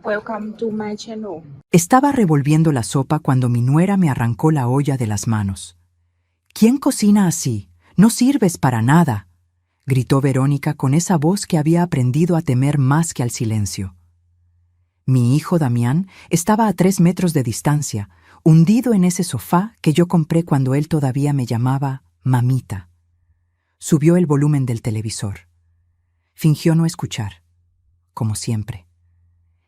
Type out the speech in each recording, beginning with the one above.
Welcome to my channel. Estaba revolviendo la sopa cuando mi nuera me arrancó la olla de las manos. «¿Quién cocina así? No sirves para nada», gritó Verónica con esa voz que había aprendido a temer más que al silencio. Mi hijo Damián estaba a 3 metros de distancia, hundido en ese sofá que yo compré cuando él todavía me llamaba mamita. Subió el volumen del televisor. Fingió no escuchar, como siempre.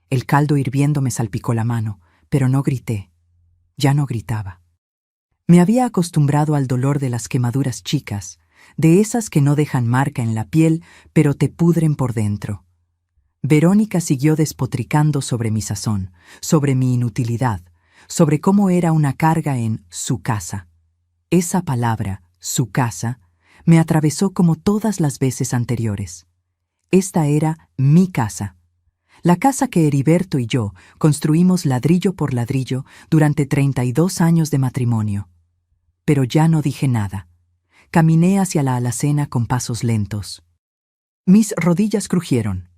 El caldo hirviendo me salpicó la mano, pero no grité. Ya no gritaba. Me había acostumbrado al dolor de las quemaduras chicas, de esas que no dejan marca en la piel, pero te pudren por dentro. Verónica siguió despotricando sobre mi sazón, sobre mi inutilidad, sobre cómo era una carga en su casa. Esa palabra, su casa, me atravesó como todas las veces anteriores. Esta era mi casa. La casa que Heriberto y yo construimos ladrillo por ladrillo durante 32 años de matrimonio. Pero ya no dije nada. Caminé hacia la alacena con pasos lentos. Mis rodillas crujieron.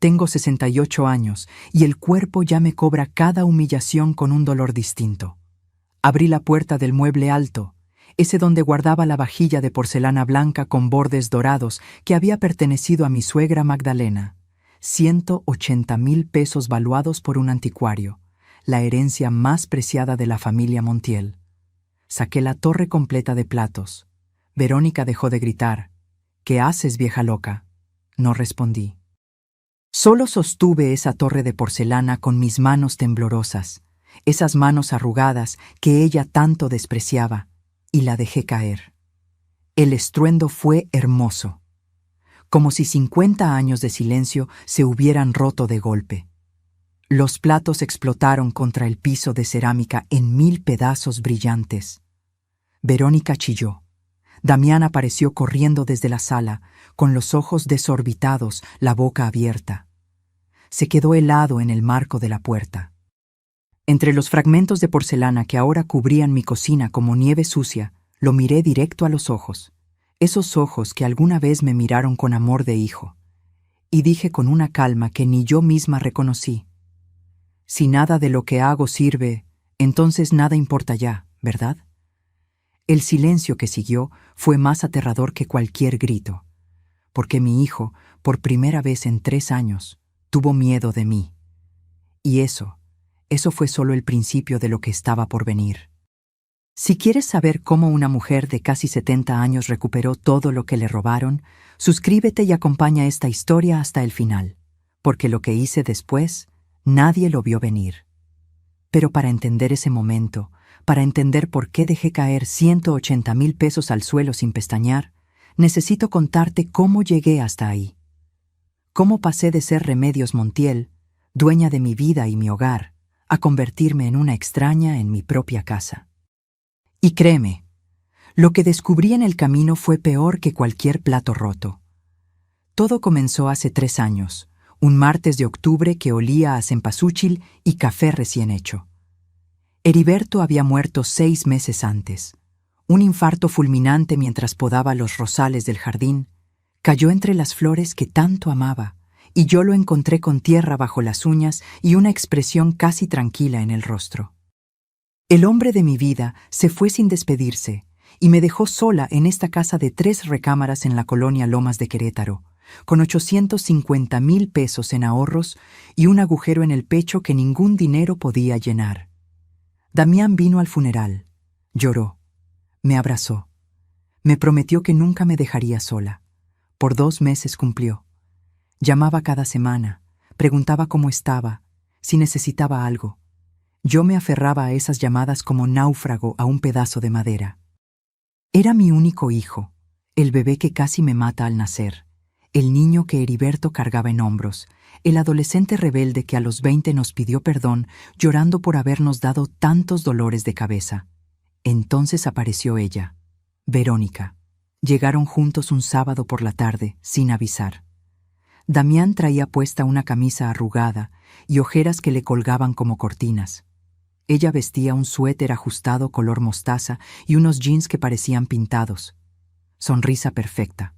Tengo 68 años y el cuerpo ya me cobra cada humillación con un dolor distinto. Abrí la puerta del mueble alto, ese donde guardaba la vajilla de porcelana blanca con bordes dorados que había pertenecido a mi suegra Magdalena. 180,000 pesos valuados por un anticuario, la herencia más preciada de la familia Montiel. Saqué la torre completa de platos. Verónica dejó de gritar. «¿Qué haces, vieja loca?». No respondí. Solo sostuve esa torre de porcelana con mis manos temblorosas, esas manos arrugadas que ella tanto despreciaba, y la dejé caer. El estruendo fue hermoso, como si 50 años de silencio se hubieran roto de golpe. Los platos explotaron contra el piso de cerámica en 1000 pedazos brillantes. Verónica chilló. Damián apareció corriendo desde la sala, con los ojos desorbitados, la boca abierta. Se quedó helado en el marco de la puerta. Entre los fragmentos de porcelana que ahora cubrían mi cocina como nieve sucia, lo miré directo a los ojos. Esos ojos que alguna vez me miraron con amor de hijo. Y dije con una calma que ni yo misma reconocí: «Si nada de lo que hago sirve, entonces nada importa ya, ¿verdad?». El silencio que siguió fue más aterrador que cualquier grito, porque mi hijo, por primera vez en 3 años, tuvo miedo de mí. Y eso fue solo el principio de lo que estaba por venir. Si quieres saber cómo una mujer de casi 70 años recuperó todo lo que le robaron, suscríbete y acompaña esta historia hasta el final, porque lo que hice después, nadie lo vio venir. Pero para entender ese momento, para entender por qué dejé caer 180,000 pesos al suelo sin pestañear, necesito contarte cómo llegué hasta ahí. Cómo pasé de ser Remedios Montiel, dueña de mi vida y mi hogar, a convertirme en una extraña en mi propia casa. Y créeme, lo que descubrí en el camino fue peor que cualquier plato roto. Todo comenzó hace 3 años, un martes de octubre que olía a cempasúchil y café recién hecho. Heriberto había muerto 6 meses antes. Un infarto fulminante mientras podaba los rosales del jardín. Cayó entre las flores que tanto amaba, y yo lo encontré con tierra bajo las uñas y una expresión casi tranquila en el rostro. El hombre de mi vida se fue sin despedirse y me dejó sola en esta casa de 3 recámaras en la colonia Lomas de Querétaro, con 850,000 pesos en ahorros y un agujero en el pecho que ningún dinero podía llenar. Damián vino al funeral, lloró, me abrazó, me prometió que nunca me dejaría sola. Por 2 meses cumplió. Llamaba cada semana, preguntaba cómo estaba, si necesitaba algo. Yo me aferraba a esas llamadas como náufrago a un pedazo de madera. Era mi único hijo, el bebé que casi me mata al nacer, el niño que Heriberto cargaba en hombros, el adolescente rebelde que a los 20 nos pidió perdón llorando por habernos dado tantos dolores de cabeza. Entonces apareció ella, Verónica. Llegaron juntos un sábado por la tarde, sin avisar. Damián traía puesta una camisa arrugada y ojeras que le colgaban como cortinas. Ella vestía un suéter ajustado color mostaza y unos jeans que parecían pintados. Sonrisa perfecta,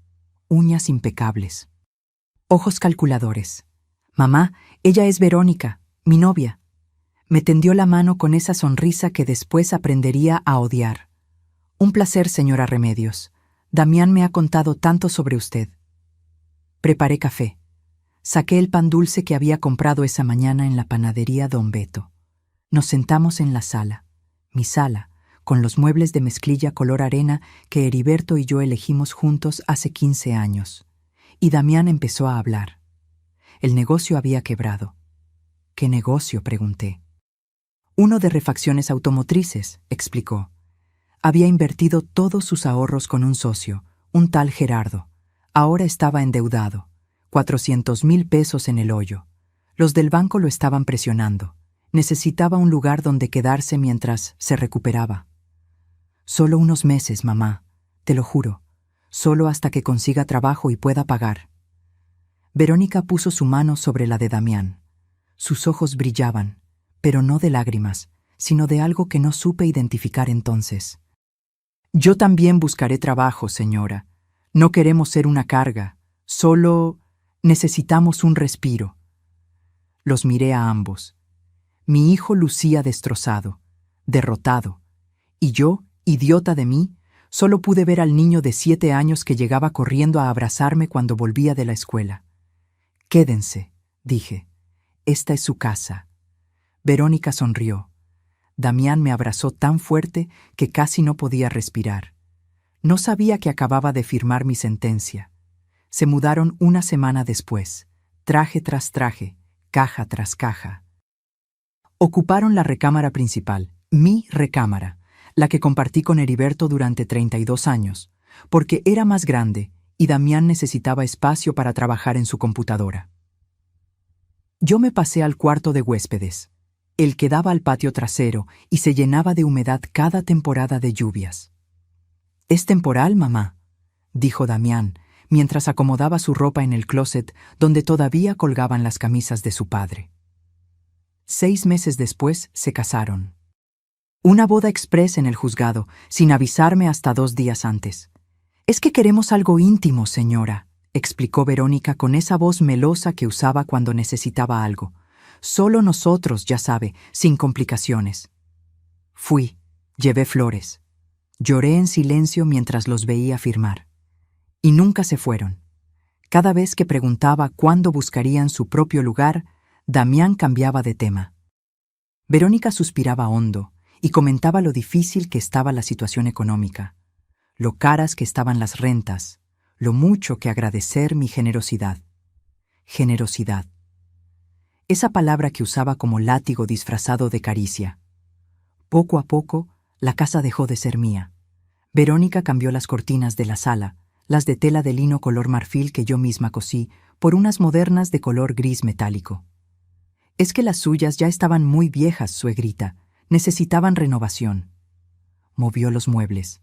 uñas impecables, ojos calculadores. «Mamá, ella es Verónica», Mi novia. Me tendió la mano con esa sonrisa que después aprendería a odiar. Un placer, señora Remedios. Damián me ha contado tanto sobre usted. Preparé café. Saqué el pan dulce que había comprado esa mañana en la panadería Don Beto. Nos sentamos en la sala, mi sala, con los muebles de mezclilla color arena que Heriberto y yo elegimos juntos hace 15 años. Y Damián empezó a hablar. El negocio había quebrado. ¿Qué negocio?, pregunté. Uno de refacciones automotrices, explicó. Había invertido todos sus ahorros con un socio, un tal Gerardo. Ahora estaba endeudado, 400,000 pesos en el hoyo. Los del banco lo estaban presionando. Necesitaba un lugar donde quedarse mientras se recuperaba. Solo unos meses, mamá, te lo juro. Solo hasta que consiga trabajo y pueda pagar. Verónica puso su mano sobre la de Damián. Sus ojos brillaban, pero no de lágrimas, sino de algo que no supe identificar entonces. Yo también buscaré trabajo, señora. No queremos ser una carga, solo necesitamos un respiro. Los miré a ambos. Mi hijo lucía destrozado, derrotado, y yo, idiota de mí, solo pude ver al niño de 7 años que llegaba corriendo a abrazarme cuando volvía de la escuela. Quédense, dije. Esta es su casa. Verónica sonrió. Damián me abrazó tan fuerte que casi no podía respirar. No sabía que acababa de firmar mi sentencia. Se mudaron una semana después, traje tras traje, caja tras caja. Ocuparon la recámara principal, mi recámara, la que compartí con Heriberto durante 32 años, porque era más grande y Damián necesitaba espacio para trabajar en su computadora. Yo me pasé al cuarto de huéspedes, el que daba al patio trasero y se llenaba de humedad cada temporada de lluvias. «Es temporal, mamá», dijo Damián, mientras acomodaba su ropa en el closet donde todavía colgaban las camisas de su padre. 6 meses después se casaron. Una boda exprés en el juzgado, sin avisarme hasta 2 días antes. «Es que queremos algo íntimo, señora», explicó Verónica con esa voz melosa que usaba cuando necesitaba algo. «Solo nosotros, ya sabe, sin complicaciones». Fui, llevé flores. Lloré en silencio mientras los veía firmar. Y nunca se fueron. Cada vez que preguntaba cuándo buscarían su propio lugar, Damián cambiaba de tema. Verónica suspiraba hondo y comentaba lo difícil que estaba la situación económica, lo caras que estaban las rentas, lo mucho que agradecer mi generosidad. Generosidad. Esa palabra que usaba como látigo disfrazado de caricia. Poco a poco, la casa dejó de ser mía. Verónica cambió las cortinas de la sala, las de tela de lino color marfil que yo misma cosí, por unas modernas de color gris metálico. Es que las suyas ya estaban muy viejas, suegrita, necesitaban renovación. Movió los muebles.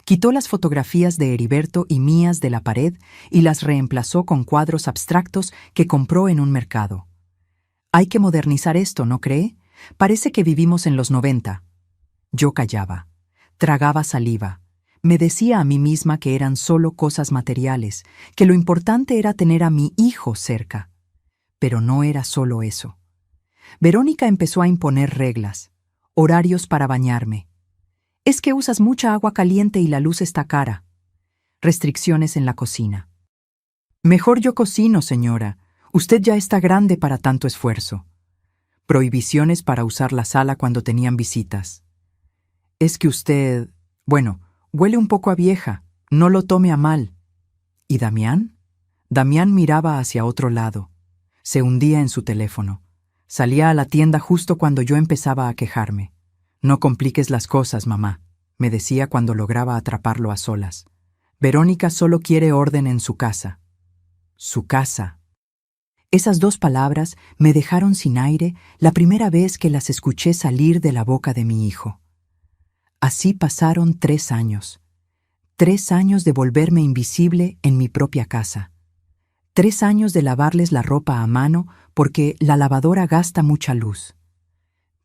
Quitó las fotografías de Heriberto y mías de la pared y las reemplazó con cuadros abstractos que compró en un mercado. Hay que modernizar esto, ¿no cree? Parece que vivimos en los 90. Yo callaba, tragaba saliva. Me decía a mí misma que eran solo cosas materiales, que lo importante era tener a mi hijo cerca. Pero no era solo eso. Verónica empezó a imponer reglas, horarios para bañarme. Es que usas mucha agua caliente y la luz está cara. Restricciones en la cocina. Mejor yo cocino, señora. Usted ya está grande para tanto esfuerzo. Prohibiciones para usar la sala cuando tenían visitas. Es que usted... Bueno, huele un poco a vieja. No lo tome a mal. ¿Y Damián? Damián miraba hacia otro lado. Se hundía en su teléfono. Salía a la tienda justo cuando yo empezaba a quejarme. «No compliques las cosas, mamá», me decía cuando lograba atraparlo a solas. «Verónica solo quiere orden en su casa». Su casa. Esas 2 palabras me dejaron sin aire la primera vez que las escuché salir de la boca de mi hijo. Así pasaron 3 años. 3 años de volverme invisible en mi propia casa. 3 años de lavarles la ropa a mano porque la lavadora gasta mucha luz.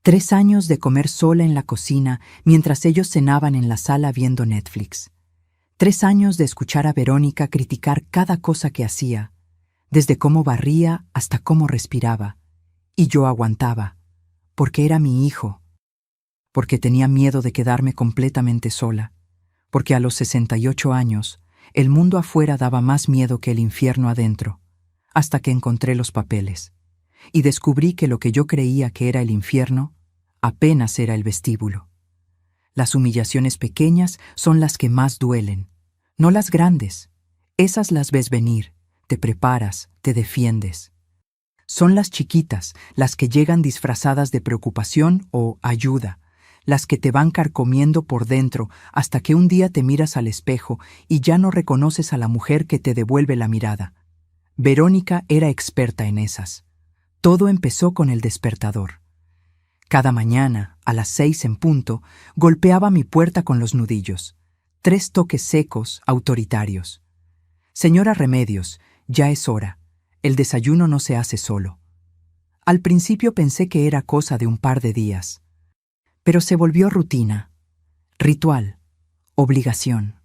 3 años de comer sola en la cocina mientras ellos cenaban en la sala viendo Netflix. 3 años de escuchar a Verónica criticar cada cosa que hacía, desde cómo barría hasta cómo respiraba, Y yo aguantaba, porque era mi hijo, porque tenía miedo de quedarme completamente sola, porque a los 68 años el mundo afuera daba más miedo que el infierno adentro, hasta que encontré los papeles, y descubrí que lo que yo creía que era el infierno apenas era el vestíbulo. Las humillaciones pequeñas son las que más duelen, no las grandes. Esas las ves venir, te preparas, te defiendes. Son las chiquitas, las que llegan disfrazadas de preocupación o ayuda, las que te van carcomiendo por dentro hasta que un día te miras al espejo y ya no reconoces a la mujer que te devuelve la mirada. Verónica era experta en esas. Todo empezó con el despertador. Cada mañana, a las 6 en punto, golpeaba mi puerta con los nudillos. 3 toques secos, autoritarios. Señora Remedios, ya es hora. El desayuno no se hace solo. Al principio pensé que era cosa de un par de días. Pero se volvió rutina, ritual, obligación.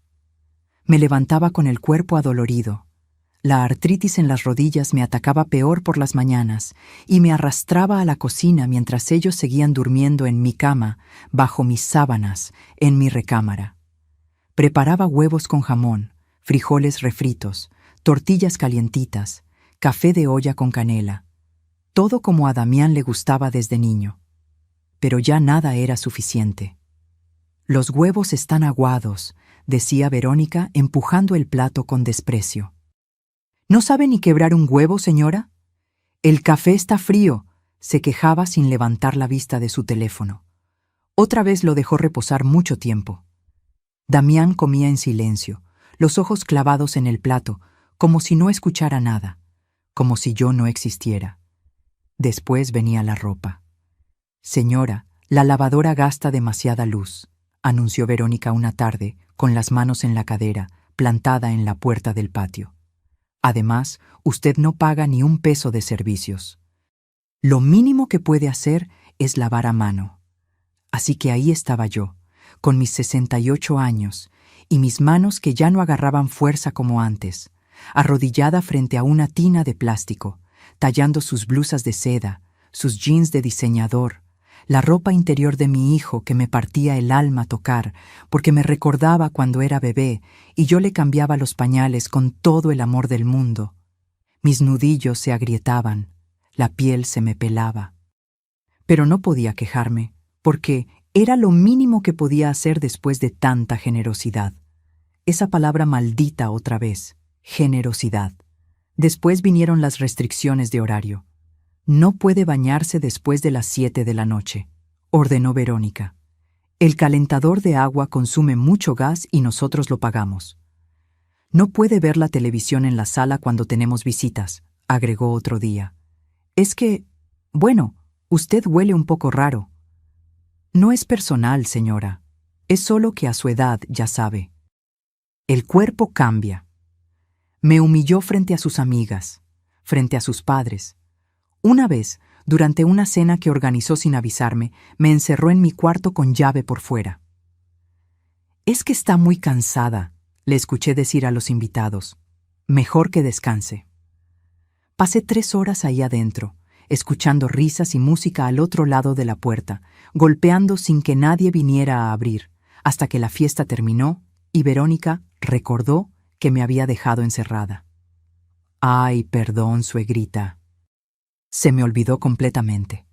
Me levantaba con el cuerpo adolorido. La artritis en las rodillas me atacaba peor por las mañanas y me arrastraba a la cocina mientras ellos seguían durmiendo en mi cama, bajo mis sábanas, en mi recámara. Preparaba huevos con jamón, frijoles refritos, tortillas calientitas, café de olla con canela. Todo como a Damián le gustaba desde niño. Pero ya nada era suficiente. Los huevos están aguados, decía Verónica empujando el plato con desprecio. ¿No sabe ni quebrar un huevo, señora? El café está frío, se quejaba sin levantar la vista de su teléfono. Otra vez lo dejó reposar mucho tiempo. Damián comía en silencio, los ojos clavados en el plato, como si no escuchara nada, como si yo no existiera. Después venía la ropa. Señora, la lavadora gasta demasiada luz, anunció Verónica una tarde, con las manos en la cadera, plantada en la puerta del patio. Además, usted no paga ni un peso de servicios. Lo mínimo que puede hacer es lavar a mano. Así que ahí estaba yo, con mis 68 años, y mis manos que ya no agarraban fuerza como antes, arrodillada frente a una tina de plástico, tallando sus blusas de seda, sus jeans de diseñador, la ropa interior de mi hijo que me partía el alma tocar, porque me recordaba cuando era bebé y yo le cambiaba los pañales con todo el amor del mundo. Mis nudillos se agrietaban, la piel se me pelaba. Pero no podía quejarme, porque era lo mínimo que podía hacer después de tanta generosidad. Esa palabra maldita otra vez, generosidad. Después vinieron las restricciones de horario. No puede bañarse después de las 7 de la noche, ordenó Verónica. El calentador de agua consume mucho gas y nosotros lo pagamos. No puede ver la televisión en la sala cuando tenemos visitas, agregó otro día. Es que, bueno, usted huele un poco raro. No es personal, señora. Es solo que a su edad, ya sabe. El cuerpo cambia. Me humilló frente a sus amigas, frente a sus padres. Una vez, durante una cena que organizó sin avisarme, me encerró en mi cuarto con llave por fuera. Es que está muy cansada, le escuché decir a los invitados. Mejor que descanse. Pasé 3 horas ahí adentro, escuchando risas y música al otro lado de la puerta, golpeando sin que nadie viniera a abrir, hasta que la fiesta terminó y Verónica recordó que me había dejado encerrada. Ay, perdón, suegrita. Se me olvidó completamente.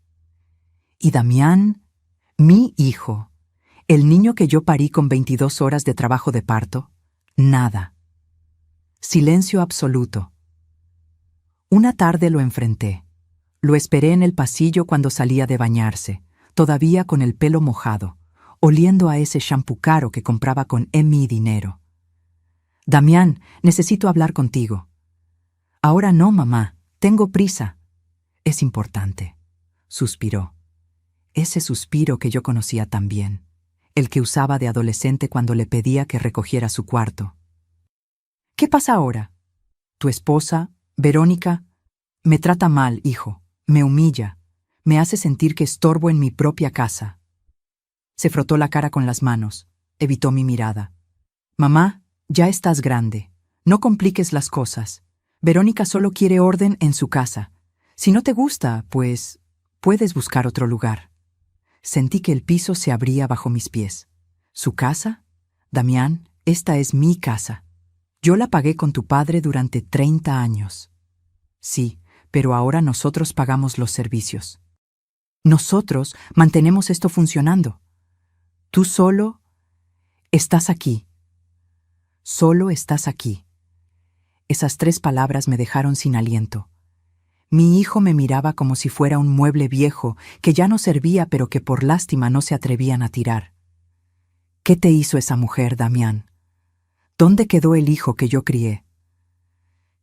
Y Damián, mi hijo, el niño que yo parí con 22 horas de trabajo de parto, nada. Silencio absoluto. Una tarde lo enfrenté. Lo esperé en el pasillo cuando salía de bañarse, todavía con el pelo mojado, oliendo a ese shampoo caro que compraba con mi dinero. Damián, necesito hablar contigo. Ahora no, mamá, tengo prisa. Es importante, suspiró. Ese suspiro que yo conocía tan bien, el que usaba de adolescente cuando le pedía que recogiera su cuarto. ¿Qué pasa ahora? Tu esposa, Verónica, me trata mal, hijo, me humilla, me hace sentir que estorbo en mi propia casa. Se frotó la cara con las manos, evitó mi mirada. Mamá, ya estás grande, no compliques las cosas. Verónica solo quiere orden en su casa. Si no te gusta, pues Puedes buscar otro lugar. Sentí que el piso se abría bajo mis pies. ¿Su casa? Damián, esta es mi casa. Yo la pagué con tu padre durante 30 años. Sí, pero ahora nosotros pagamos los servicios. Nosotros mantenemos esto funcionando. Tú solo estás aquí. Solo estás aquí. Esas 3 palabras me dejaron sin aliento. Mi hijo me miraba como si fuera un mueble viejo que ya no servía pero que por lástima no se atrevían a tirar. ¿Qué te hizo esa mujer, Damián? ¿Dónde quedó el hijo que yo crié?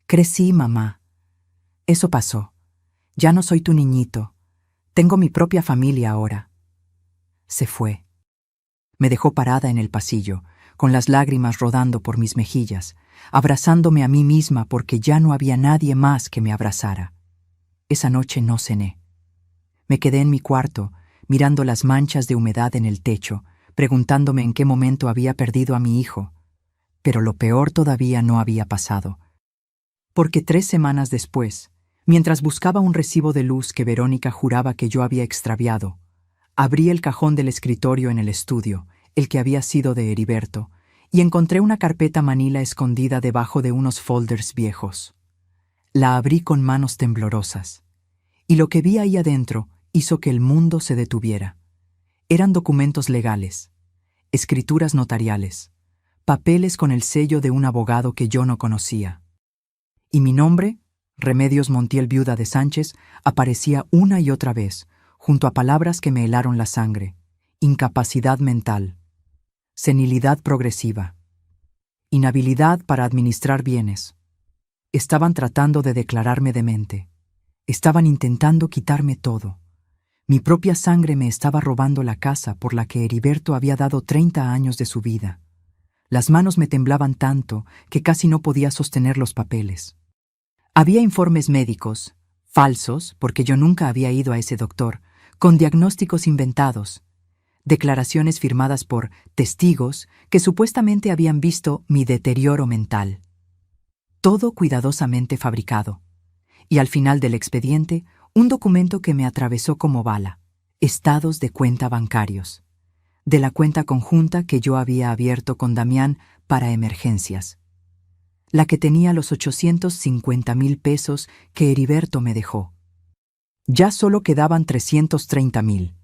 Crecí, mamá. Eso pasó. Ya no soy tu niñito. Tengo mi propia familia ahora. Se fue. Me dejó parada en el pasillo, con las lágrimas rodando por mis mejillas, abrazándome a mí misma porque ya no había nadie más que me abrazara. Esa noche no cené. Me quedé en mi cuarto, mirando las manchas de humedad en el techo, preguntándome en qué momento había perdido a mi hijo. Pero lo peor todavía no había pasado. Porque 3 semanas después, mientras buscaba un recibo de luz que Verónica juraba que yo había extraviado, abrí el cajón del escritorio en el estudio, el que había sido de Heriberto, y encontré una carpeta manila escondida debajo de unos folders viejos. La abrí con manos temblorosas, y lo que vi ahí adentro hizo que el mundo se detuviera. Eran documentos legales, escrituras notariales, papeles con el sello de un abogado que yo no conocía. Y mi nombre, Remedios Montiel Viuda de Sánchez, aparecía una y otra vez, junto a palabras que me helaron la sangre: incapacidad mental, senilidad progresiva, inhabilidad para administrar bienes. Estaban tratando de declararme demente. Estaban intentando quitarme todo. Mi propia sangre me estaba robando la casa por la que Heriberto había dado 30 años de su vida. Las manos me temblaban tanto que casi no podía sostener los papeles. Había informes médicos, falsos, porque yo nunca había ido a ese doctor, con diagnósticos inventados, declaraciones firmadas por testigos que supuestamente habían visto mi deterioro mental. Todo cuidadosamente fabricado. Y al final del expediente, un documento que me atravesó como bala: estados de cuenta bancarios, de la cuenta conjunta que yo había abierto con Damián para emergencias, la que tenía los 850,000 pesos que Heriberto me dejó. Ya solo quedaban 330,000.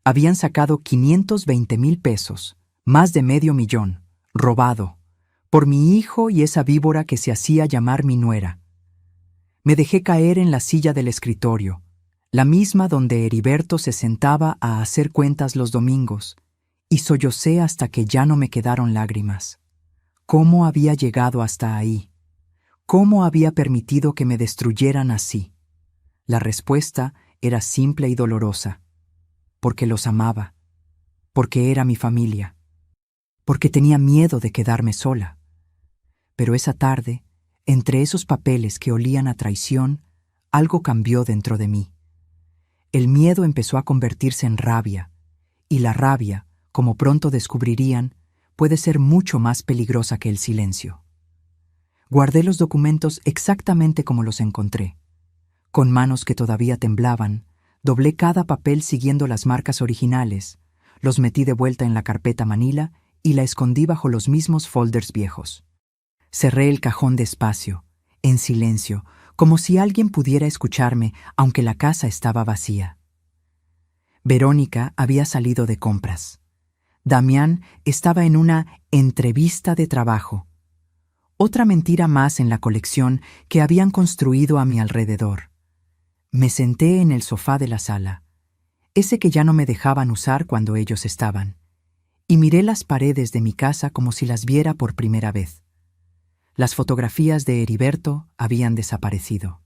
Habían sacado 520,000 pesos, más de medio millón, robado, por mi hijo y esa víbora que se hacía llamar mi nuera. Me dejé caer en la silla del escritorio, la misma donde Heriberto se sentaba a hacer cuentas los domingos, y sollocé hasta que ya no me quedaron lágrimas. ¿Cómo había llegado hasta ahí? ¿Cómo había permitido que me destruyeran así? La respuesta era simple y dolorosa: porque los amaba, porque era mi familia, porque tenía miedo de quedarme sola. Pero esa tarde, entre esos papeles que olían a traición, algo cambió dentro de mí. El miedo empezó a convertirse en rabia, y la rabia, como pronto descubrirían, puede ser mucho más peligrosa que el silencio. Guardé los documentos exactamente como los encontré. Con manos que todavía temblaban, doblé cada papel siguiendo las marcas originales, los metí de vuelta en la carpeta manila y la escondí bajo los mismos folders viejos. Cerré el cajón despacio, en silencio, como si alguien pudiera escucharme aunque la casa estaba vacía. Verónica había salido de compras. Damián estaba en una entrevista de trabajo. Otra mentira más en la colección que habían construido a mi alrededor. Me senté en el sofá de la sala, ese que ya no me dejaban usar cuando ellos estaban, y miré las paredes de mi casa como si las viera por primera vez. Las fotografías de Heriberto habían desaparecido.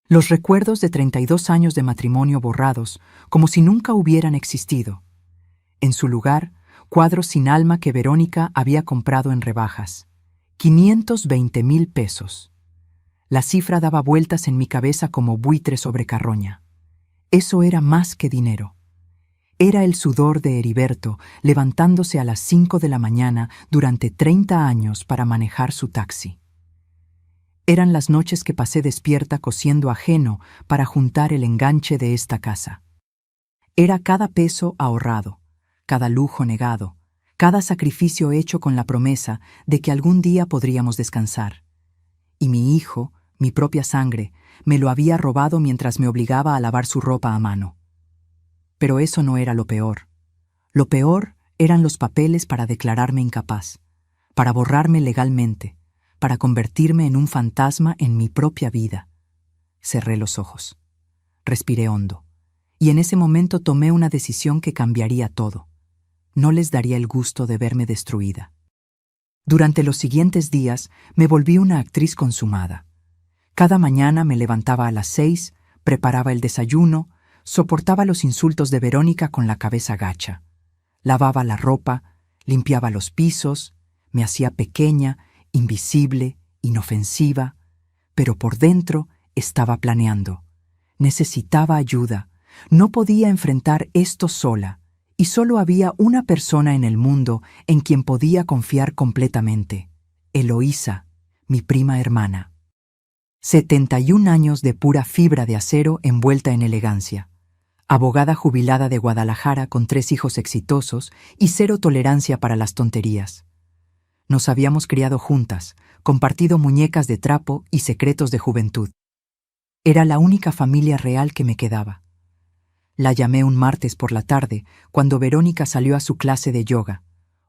Los recuerdos de 32 años de matrimonio borrados, como si nunca hubieran existido. En su lugar, cuadros sin alma que Verónica había comprado en rebajas. 520,000 pesos. La cifra daba vueltas en mi cabeza como buitre sobre carroña. Eso era más que dinero. Era el sudor de Heriberto levantándose a las 5 de la mañana durante 30 años para manejar su taxi. Eran las noches que pasé despierta cosiendo ajeno para juntar el enganche de esta casa. Era cada peso ahorrado, cada lujo negado, cada sacrificio hecho con la promesa de que algún día podríamos descansar. Y mi hijo, mi propia sangre, me lo había robado mientras me obligaba a lavar su ropa a mano. Pero eso no era lo peor. Lo peor eran los papeles para declararme incapaz, para borrarme legalmente, para convertirme en un fantasma en mi propia vida. Cerré los ojos. Respiré hondo. Y en ese momento tomé una decisión que cambiaría todo. No les daría el gusto de verme destruida. Durante los siguientes días me volví una actriz consumada. Cada mañana me levantaba a las 6, preparaba el desayuno, soportaba los insultos de Verónica con la cabeza gacha. Lavaba la ropa, limpiaba los pisos, me hacía pequeña, invisible, inofensiva, pero por dentro estaba planeando. Necesitaba ayuda. No podía enfrentar esto sola, y solo había una persona en el mundo en quien podía confiar completamente: Eloísa, mi prima hermana. 71 años de pura fibra de acero envuelta en elegancia. Abogada jubilada de Guadalajara con 3 hijos exitosos y 0 tolerancia para las tonterías. Nos habíamos criado juntas, compartido muñecas de trapo y secretos de juventud. Era la única familia real que me quedaba. La llamé un martes por la tarde, cuando Verónica salió a su clase de yoga,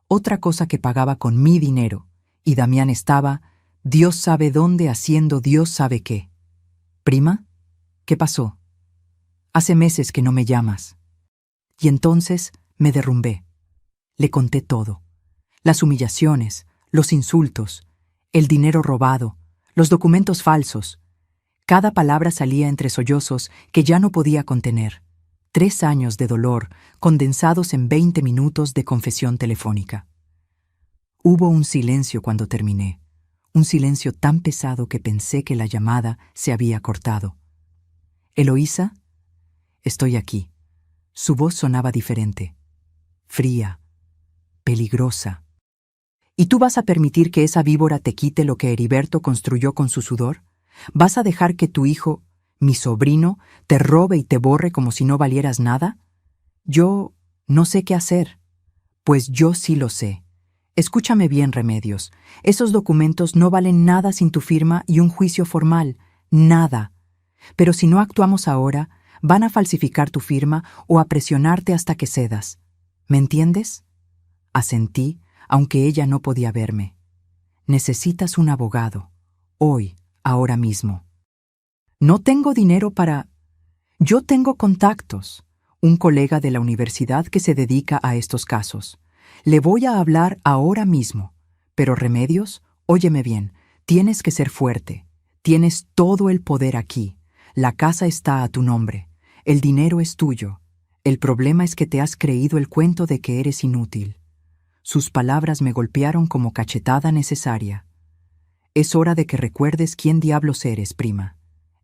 otra cosa que pagaba con mi dinero, y Damián estaba, Dios sabe dónde, haciendo Dios sabe qué. «¿Prima? ¿Qué pasó? Hace meses que no me llamas». Y entonces me derrumbé. Le conté todo. Las humillaciones, los insultos, el dinero robado, los documentos falsos. Cada palabra salía entre sollozos que ya no podía contener. 3 años de dolor condensados en 20 minutos de confesión telefónica. Hubo un silencio cuando terminé, un silencio tan pesado que pensé que la llamada se había cortado. «Eloísa, estoy aquí». Su voz sonaba diferente, fría, peligrosa. ¿Y tú vas a permitir que esa víbora te quite lo que Heriberto construyó con su sudor? ¿Vas a dejar que tu hijo, mi sobrino, te robe y te borre como si no valieras nada? Yo no sé qué hacer. Pues yo sí lo sé. Escúchame bien, Remedios. Esos documentos no valen nada sin tu firma y un juicio formal. Nada. Pero si no actuamos ahora, van a falsificar tu firma o a presionarte hasta que cedas. ¿Me entiendes? Asentí, aunque ella no podía verme. Necesitas un abogado. Hoy, ahora mismo. No tengo dinero para... Yo tengo contactos. Un colega de la universidad que se dedica a estos casos. Le voy a hablar ahora mismo. Pero Remedios, óyeme bien, tienes que ser fuerte. Tienes todo el poder aquí. La casa está a tu nombre. El dinero es tuyo. El problema es que te has creído el cuento de que eres inútil. Sus palabras me golpearon como cachetada necesaria. Es hora de que recuerdes quién diablos eres, prima.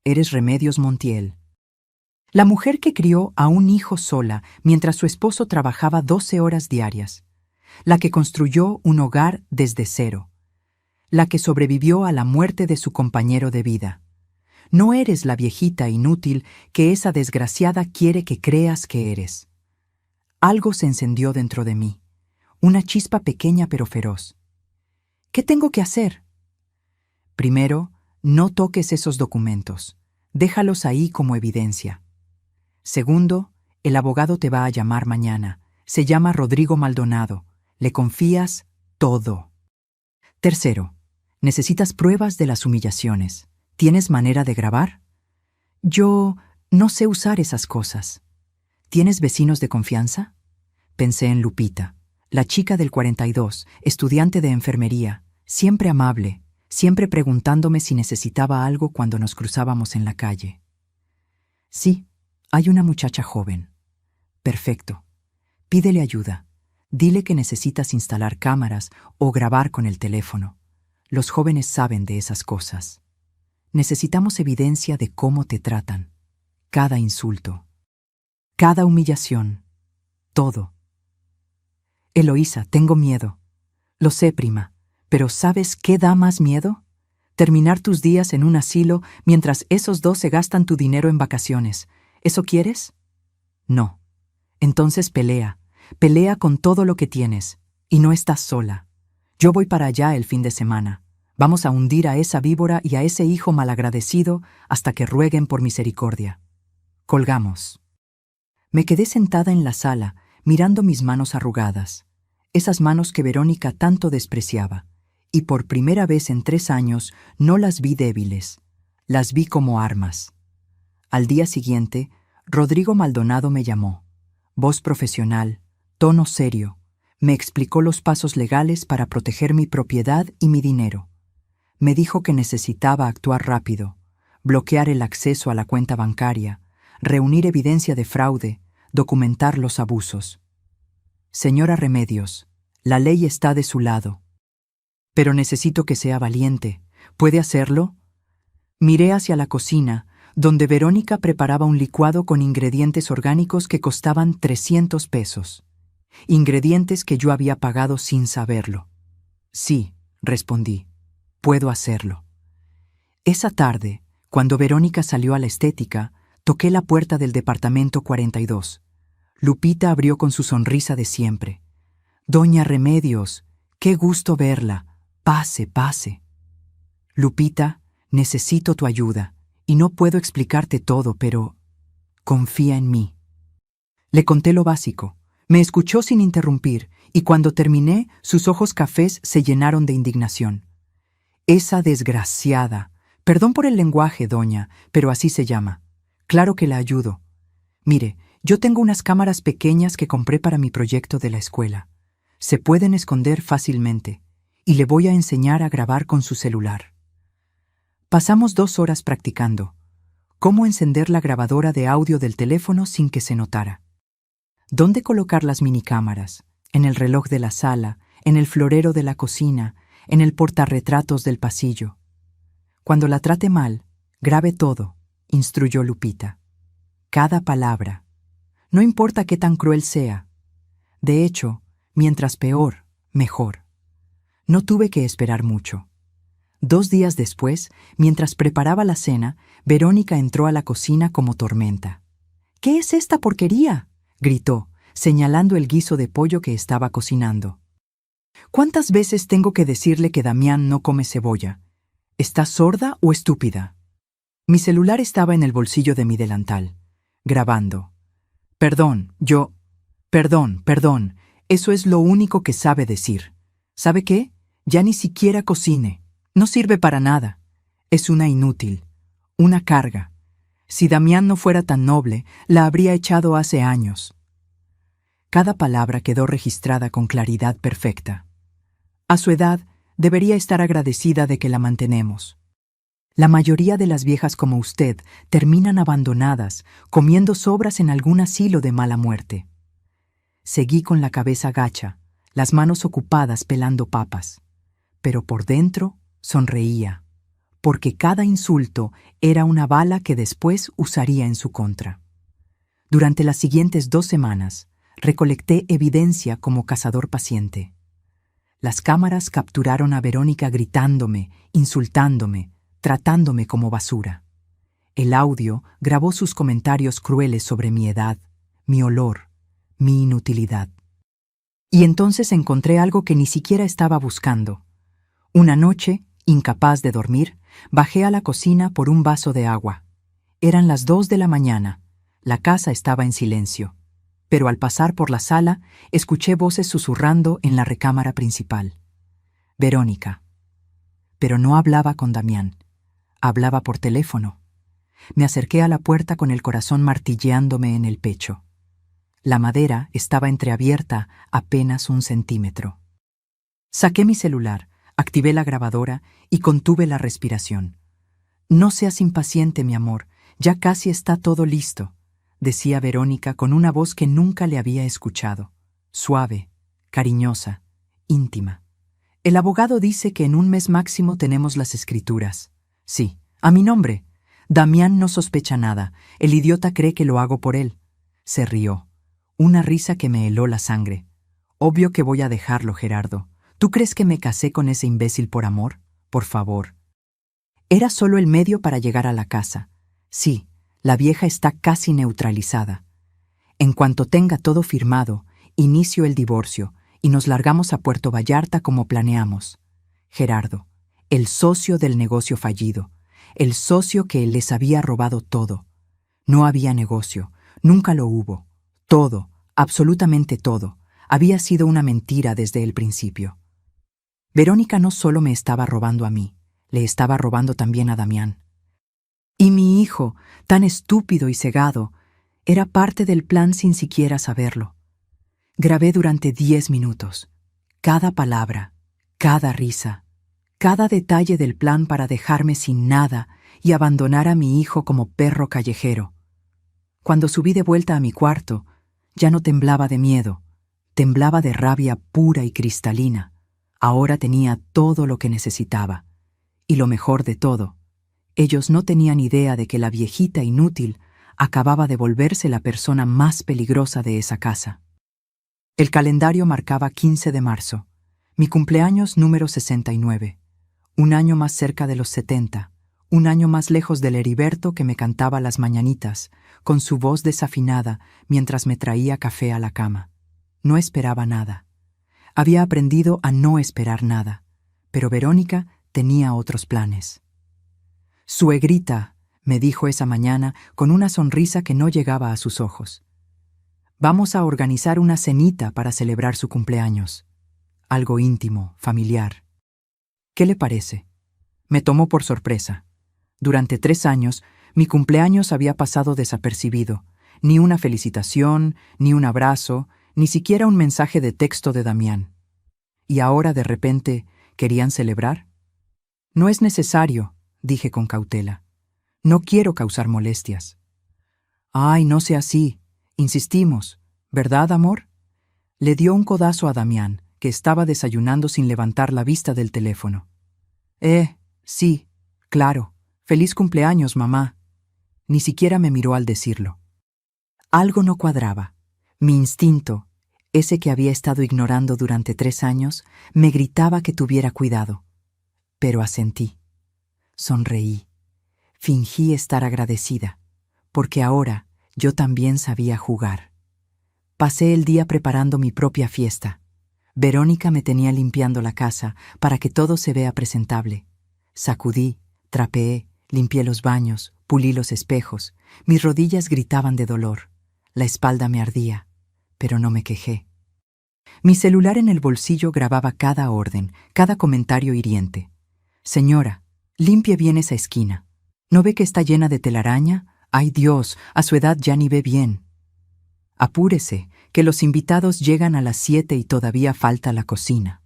Eres Remedios Montiel. La mujer que crió a un hijo sola mientras su esposo trabajaba 12 horas diarias. La que construyó un hogar desde cero. La que sobrevivió a la muerte de su compañero de vida. No eres la viejita inútil que esa desgraciada quiere que creas que eres. Algo se encendió dentro de mí. Una chispa pequeña pero feroz. ¿Qué tengo que hacer? Primero, no toques esos documentos. Déjalos ahí como evidencia. Segundo, el abogado te va a llamar mañana. Se llama Rodrigo Maldonado. Le confías todo. Tercero, necesitas pruebas de las humillaciones. ¿Tienes manera de grabar? Yo no sé usar esas cosas. ¿Tienes vecinos de confianza? Pensé en Lupita, la chica del 42, estudiante de enfermería, siempre amable, siempre preguntándome si necesitaba algo cuando nos cruzábamos en la calle. Sí, hay una muchacha joven. Perfecto. Pídele ayuda. Dile que necesitas instalar cámaras o grabar con el teléfono. Los jóvenes saben de esas cosas. Necesitamos evidencia de cómo te tratan. Cada insulto. Cada humillación. Todo. Eloísa, tengo miedo. Lo sé, prima, pero ¿sabes qué da más miedo? terminar tus días en un asilo mientras esos dos se gastan tu dinero en vacaciones. ¿Eso quieres? No. Entonces pelea. Pelea con todo lo que tienes. Y no estás sola. Yo voy para allá el fin de semana. Vamos a hundir a esa víbora y a ese hijo malagradecido hasta que rueguen por misericordia. Colgamos. Me quedé sentada en la sala, mirando mis manos arrugadas, esas manos que Verónica tanto despreciaba, y por primera vez en 3 años no las vi débiles, las vi como armas. Al día siguiente, Rodrigo Maldonado me llamó. Voz profesional, tono serio, me explicó los pasos legales para proteger mi propiedad y mi dinero. Me dijo que necesitaba actuar rápido, bloquear el acceso a la cuenta bancaria, reunir evidencia de fraude, documentar los abusos. Señora Remedios, la ley está de su lado. Pero necesito que sea valiente. ¿Puede hacerlo? Miré hacia la cocina, donde Verónica preparaba un licuado con ingredientes orgánicos que costaban 300 pesos. Ingredientes que yo había pagado sin saberlo. Sí, respondí, puedo hacerlo. Esa tarde, cuando Verónica salió a la estética, toqué la puerta del departamento 42. Lupita abrió con su sonrisa de siempre. Doña Remedios, qué gusto verla. Pase, pase. Lupita, necesito tu ayuda, y no puedo explicarte todo, pero confía en mí. Le conté lo básico. Me escuchó sin interrumpir, y cuando terminé, sus ojos cafés se llenaron de indignación. Esa desgraciada. Perdón por el lenguaje, doña, pero así se llama. Claro que la ayudo. Mire, yo tengo unas cámaras pequeñas que compré para mi proyecto de la escuela. Se pueden esconder fácilmente, y le voy a enseñar a grabar con su celular. Pasamos 2 horas practicando. Cómo encender la grabadora de audio del teléfono sin que se notara. Dónde colocar las minicámaras, en el reloj de la sala, en el florero de la cocina, en el portarretratos del pasillo. Cuando la trate mal, grabe todo, instruyó Lupita. Cada palabra. No importa qué tan cruel sea. De hecho, mientras peor, mejor. No tuve que esperar mucho. 2 días después, mientras preparaba la cena, Verónica entró a la cocina como tormenta. «¿Qué es esta porquería?», gritó, señalando el guiso de pollo que estaba cocinando. «¿Cuántas veces tengo que decirle que Damián no come cebolla? ¿Está sorda o estúpida?». Mi celular estaba en el bolsillo de mi delantal, grabando. «Perdón, Perdón, eso es lo único que sabe decir. ¿Sabe qué? Ya ni siquiera cocine. No sirve para nada. Es una inútil, una carga. Si Damián no fuera tan noble, la habría echado hace años». Cada palabra quedó registrada con claridad perfecta. A su edad, debería estar agradecida de que la mantenemos. La mayoría de las viejas como usted terminan abandonadas, comiendo sobras en algún asilo de mala muerte. Seguí con la cabeza gacha, las manos ocupadas pelando papas. Pero por dentro sonreía, porque cada insulto era una bala que después usaría en su contra. Durante las siguientes 2 semanas, recolecté evidencia como cazador paciente. Las cámaras capturaron a Verónica gritándome, insultándome, tratándome como basura. El audio grabó sus comentarios crueles sobre mi edad, mi olor, mi inutilidad. Y entonces encontré algo que ni siquiera estaba buscando. Una noche, incapaz de dormir, bajé a la cocina por un vaso de agua. Eran las 2 de la mañana. La casa estaba en silencio. Pero al pasar por la sala, escuché voces susurrando en la recámara principal. Verónica. Pero no hablaba con Damián. Hablaba por teléfono. Me acerqué a la puerta con el corazón martilleándome en el pecho. La madera estaba entreabierta apenas 1 centímetro. Saqué mi celular, activé la grabadora y contuve la respiración. «No seas impaciente, mi amor, ya casi está todo listo», decía Verónica con una voz que nunca le había escuchado. Suave, cariñosa, íntima. «El abogado dice que en 1 mes máximo tenemos las escrituras. Sí, a mi nombre. Damián no sospecha nada. El idiota cree que lo hago por él». Se rió. Una risa que me heló la sangre. «Obvio que voy a dejarlo, Gerardo. ¿Tú crees que me casé con ese imbécil por amor? Por favor». Era solo el medio para llegar a la casa. Sí, la vieja está casi neutralizada. En cuanto tenga todo firmado, inicio el divorcio y nos largamos a Puerto Vallarta como planeamos. Gerardo, el socio del negocio fallido, el socio que les había robado todo. No había negocio, nunca lo hubo. Todo, absolutamente todo, había sido una mentira desde el principio. Verónica no solo me estaba robando a mí, le estaba robando también a Damián. Y mi hijo, tan estúpido y cegado, era parte del plan sin siquiera saberlo. Grabé durante 10 minutos, cada palabra, cada risa, cada detalle del plan para dejarme sin nada y abandonar a mi hijo como perro callejero. Cuando subí de vuelta a mi cuarto, ya no temblaba de miedo, temblaba de rabia pura y cristalina. Ahora tenía todo lo que necesitaba. Y lo mejor de todo, ellos no tenían idea de que la viejita inútil acababa de volverse la persona más peligrosa de esa casa. El calendario marcaba 15 de marzo, mi cumpleaños número 69, un año más cerca de los 70, un año más lejos del Heriberto que me cantaba las mañanitas, con su voz desafinada mientras me traía café a la cama. No esperaba nada. Había aprendido a no esperar nada, pero Verónica tenía otros planes. «Suegrita», me dijo esa mañana con una sonrisa que no llegaba a sus ojos. «Vamos a organizar una cenita para celebrar su cumpleaños. Algo íntimo, familiar. ¿Qué le parece?» Me tomó por sorpresa. Durante 3 años, mi cumpleaños había pasado desapercibido. Ni una felicitación, ni un abrazo, ni siquiera un mensaje de texto de Damián. ¿Y ahora, de repente, querían celebrar? «No es necesario», dije con cautela. «No quiero causar molestias». «Ay, no sea así», insistimos. «¿Verdad, amor?». Le dio un codazo a Damián, que estaba desayunando sin levantar la vista del teléfono. Sí, claro. Feliz cumpleaños, mamá». Ni siquiera me miró al decirlo. Algo no cuadraba. Mi instinto, ese que había estado ignorando durante 3 años, me gritaba que tuviera cuidado. Pero asentí. Sonreí. Fingí estar agradecida, porque ahora yo también sabía jugar. Pasé el día preparando mi propia fiesta. Verónica me tenía limpiando la casa para que todo se vea presentable. Sacudí, trapeé, limpié los baños, pulí los espejos. Mis rodillas gritaban de dolor. La espalda me ardía, pero no me quejé. Mi celular en el bolsillo grababa cada orden, cada comentario hiriente. «Señora, limpie bien esa esquina. ¿No ve que está llena de telaraña? ¡Ay Dios, a su edad ya ni ve bien! Apúrese, que los invitados llegan a las 7 y todavía falta la cocina».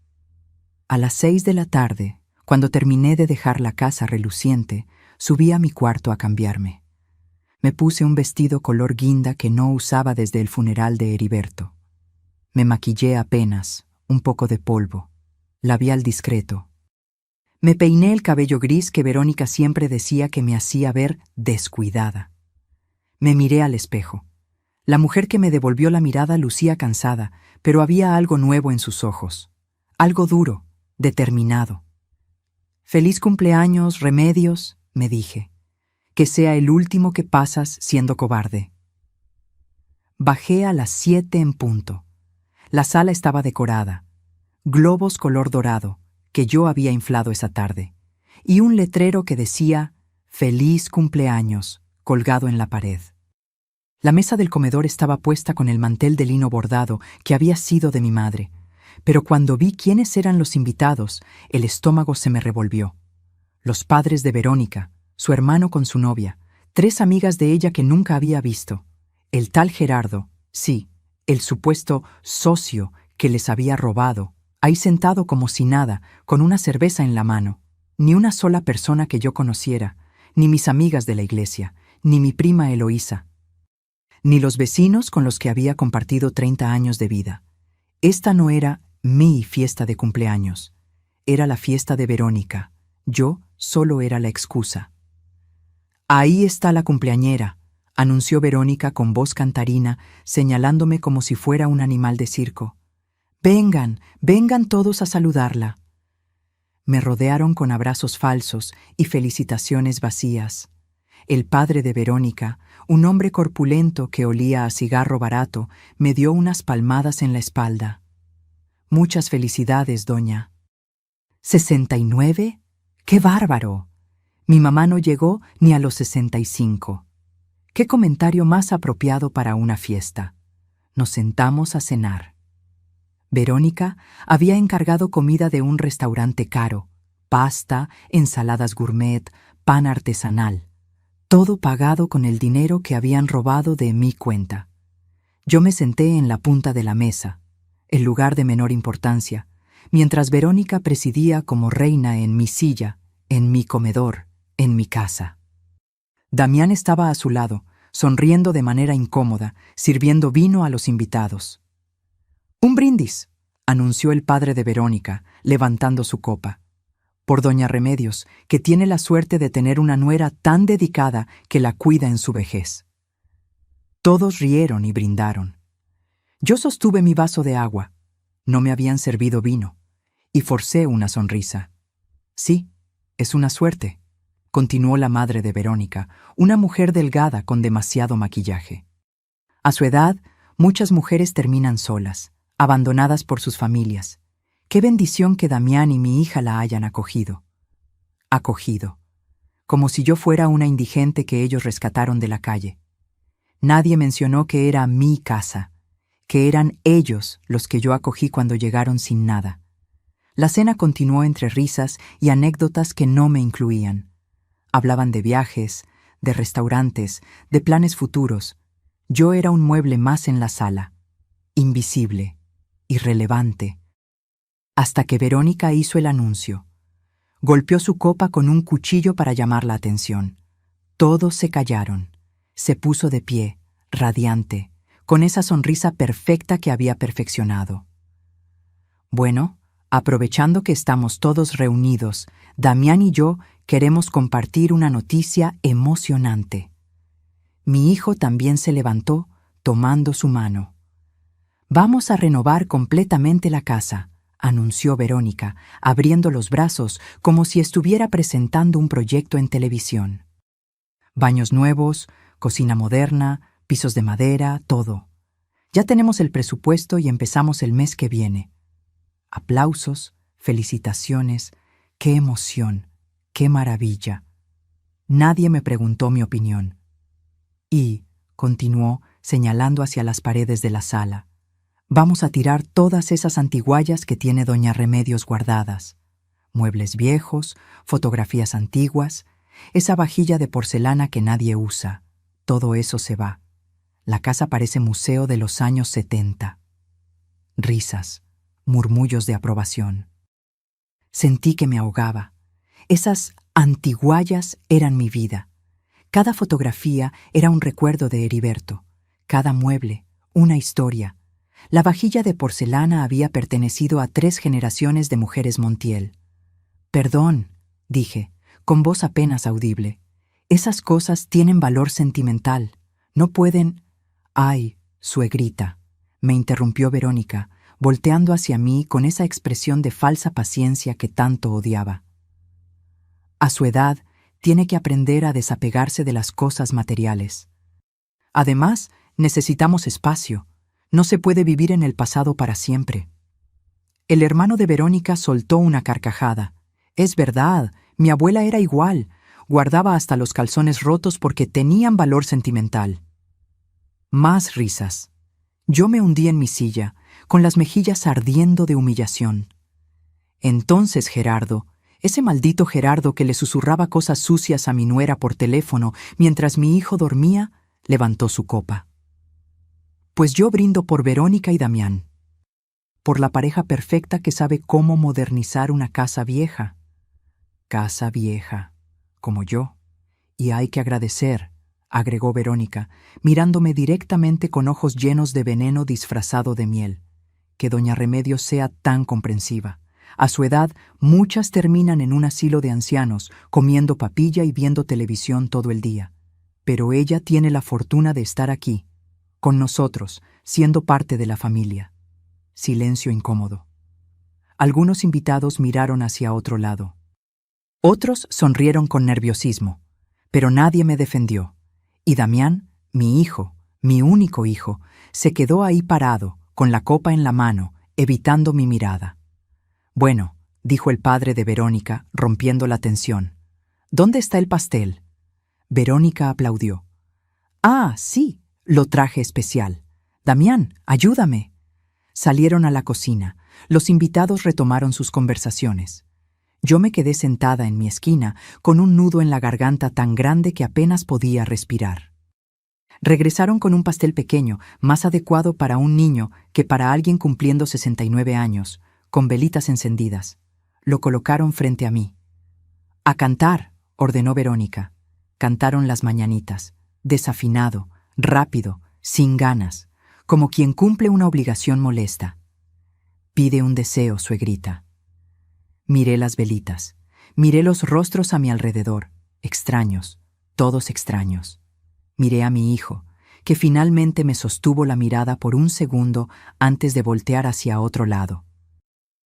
A las 6 de la tarde, cuando terminé de dejar la casa reluciente, subí a mi cuarto a cambiarme. Me puse un vestido color guinda que no usaba desde el funeral de Heriberto. Me maquillé apenas, un poco de polvo, labial discreto. Me peiné el cabello gris que Verónica siempre decía que me hacía ver descuidada. Me miré al espejo. La mujer que me devolvió la mirada lucía cansada, pero había algo nuevo en sus ojos. Algo duro, determinado. «Feliz cumpleaños, Remedios», me dije. «Que sea el último que pasas siendo cobarde». Bajé a las 7 en punto. La sala estaba decorada. Globos color dorado, que yo había inflado esa tarde, y un letrero que decía «Feliz cumpleaños», colgado en la pared. La mesa del comedor estaba puesta con el mantel de lino bordado que había sido de mi madre, pero cuando vi quiénes eran los invitados, el estómago se me revolvió. Los padres de Verónica, su hermano con su novia, 3 amigas de ella que nunca había visto, el tal Gerardo, sí, el supuesto socio que les había robado, ahí sentado como si nada, con una cerveza en la mano. Ni una sola persona que yo conociera, ni mis amigas de la iglesia, ni mi prima Eloísa, ni los vecinos con los que había compartido 30 años de vida. Esta no era mi fiesta de cumpleaños, era la fiesta de Verónica. Yo solo era la excusa. «Ahí está la cumpleañera», anunció Verónica con voz cantarina, señalándome como si fuera un animal de circo. «Vengan, vengan todos a saludarla». Me rodearon con abrazos falsos y felicitaciones vacías. El padre de Verónica, un hombre corpulento que olía a cigarro barato, me dio unas palmadas en la espalda. Muchas felicidades, doña. ¿69? ¡Qué bárbaro! Mi mamá no llegó ni a los 65. ¿Qué comentario más apropiado para una fiesta? Nos sentamos a cenar. Verónica había encargado comida de un restaurante caro, pasta, ensaladas gourmet, pan artesanal, todo pagado con el dinero que habían robado de mi cuenta. Yo me senté en la punta de la mesa, el lugar de menor importancia, mientras Verónica presidía como reina en mi silla, en mi comedor, en mi casa. Damián estaba a su lado, sonriendo de manera incómoda, sirviendo vino a los invitados. «Un brindis», anunció el padre de Verónica, levantando su copa. «Por doña Remedios, que tiene la suerte de tener una nuera tan dedicada que la cuida en su vejez». Todos rieron y brindaron. Yo sostuve mi vaso de agua. No me habían servido vino. Y forcé una sonrisa. «Sí, es una suerte», continuó la madre de Verónica, una mujer delgada con demasiado maquillaje. A su edad, muchas mujeres terminan solas, abandonadas por sus familias. Qué bendición que Damián y mi hija la hayan acogido. Acogido. Como si yo fuera una indigente que ellos rescataron de la calle. Nadie mencionó que era mi casa, que eran ellos los que yo acogí cuando llegaron sin nada. La cena continuó entre risas y anécdotas que no me incluían. Hablaban de viajes, de restaurantes, de planes futuros. Yo era un mueble más en la sala, invisible, irrelevante. Hasta que Verónica hizo el anuncio. Golpeó su copa con un cuchillo para llamar la atención. Todos se callaron. Se puso de pie, radiante, con esa sonrisa perfecta que había perfeccionado. «Bueno, aprovechando que estamos todos reunidos, Damián y yo queremos compartir una noticia emocionante». Mi hijo también se levantó, tomando su mano. «Vamos a renovar completamente la casa», anunció Verónica, abriendo los brazos como si estuviera presentando un proyecto en televisión. Baños nuevos, cocina moderna, pisos de madera, todo. Ya tenemos el presupuesto y empezamos el mes que viene. Aplausos, felicitaciones, qué emoción, qué maravilla. Nadie me preguntó mi opinión. Y, continuó, señalando hacia las paredes de la sala, vamos a tirar todas esas antiguallas que tiene doña Remedios guardadas. Muebles viejos, fotografías antiguas, esa vajilla de porcelana que nadie usa. Todo eso se va. La casa parece museo de los años 70. Risas, murmullos de aprobación. Sentí que me ahogaba. Esas antiguallas eran mi vida. Cada fotografía era un recuerdo de Heriberto. Cada mueble, una historia. La vajilla de porcelana había pertenecido a 3 generaciones de mujeres Montiel. «Perdón», dije, con voz apenas audible. «Esas cosas tienen valor sentimental. No pueden...» «Ay, suegrita», me interrumpió Verónica, volteando hacia mí con esa expresión de falsa paciencia que tanto odiaba. A su edad, tiene que aprender a desapegarse de las cosas materiales. Además, necesitamos espacio. No se puede vivir en el pasado para siempre. El hermano de Verónica soltó una carcajada. «Es verdad, mi abuela era igual. Guardaba hasta los calzones rotos porque tenían valor sentimental». Más risas. Yo me hundí en mi silla, con las mejillas ardiendo de humillación. Entonces Gerardo, ese maldito Gerardo que le susurraba cosas sucias a mi nuera por teléfono mientras mi hijo dormía, levantó su copa. «Pues yo brindo por Verónica y Damián, por la pareja perfecta que sabe cómo modernizar una casa vieja. Casa vieja, como yo. Y hay que agradecer», agregó Verónica, mirándome directamente con ojos llenos de veneno disfrazado de miel, «que doña Remedios sea tan comprensiva. A su edad, muchas terminan en un asilo de ancianos, comiendo papilla y viendo televisión todo el día. Pero ella tiene la fortuna de estar aquí, con nosotros, siendo parte de la familia». Silencio incómodo. Algunos invitados miraron hacia otro lado. Otros sonrieron con nerviosismo, pero nadie me defendió. Y Damián, mi hijo, mi único hijo, se quedó ahí parado, con la copa en la mano, evitando mi mirada. «Bueno», dijo el padre de Verónica, rompiendo la tensión. «¿Dónde está el pastel?» Verónica aplaudió. «Ah, sí, lo traje especial. Damián, ayúdame». Salieron a la cocina. Los invitados retomaron sus conversaciones. Yo me quedé sentada en mi esquina, con un nudo en la garganta tan grande que apenas podía respirar. Regresaron con un pastel pequeño, más adecuado para un niño que para alguien cumpliendo 69 años, con velitas encendidas. Lo colocaron frente a mí. «A cantar», ordenó Verónica. Cantaron las mañanitas, desafinado, rápido, sin ganas, como quien cumple una obligación molesta. «Pide un deseo, suegrita». Miré las velitas, miré los rostros a mi alrededor, extraños, todos extraños. Miré a mi hijo, que finalmente me sostuvo la mirada por un segundo antes de voltear hacia otro lado.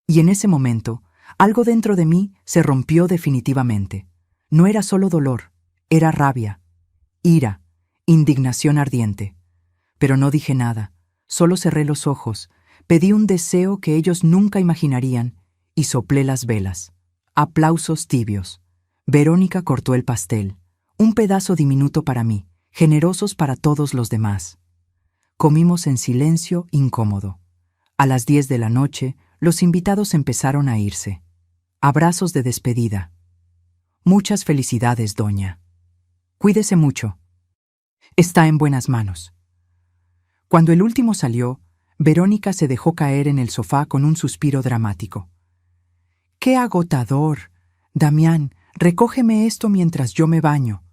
Y en ese momento, algo dentro de mí se rompió definitivamente. No era solo dolor, era rabia, ira, indignación ardiente. Pero no dije nada, solo cerré los ojos, pedí un deseo que ellos nunca imaginarían y soplé las velas. Aplausos tibios. Verónica cortó el pastel, un pedazo diminuto para mí, generosos para todos los demás. Comimos en silencio incómodo. A las 10 de la noche, los invitados empezaron a irse. Abrazos de despedida. «Muchas felicidades, doña. Cuídese mucho. Está en buenas manos». Cuando el último salió, Verónica se dejó caer en el sofá con un suspiro dramático. «¡Qué agotador! Damián, recógeme esto mientras yo me baño».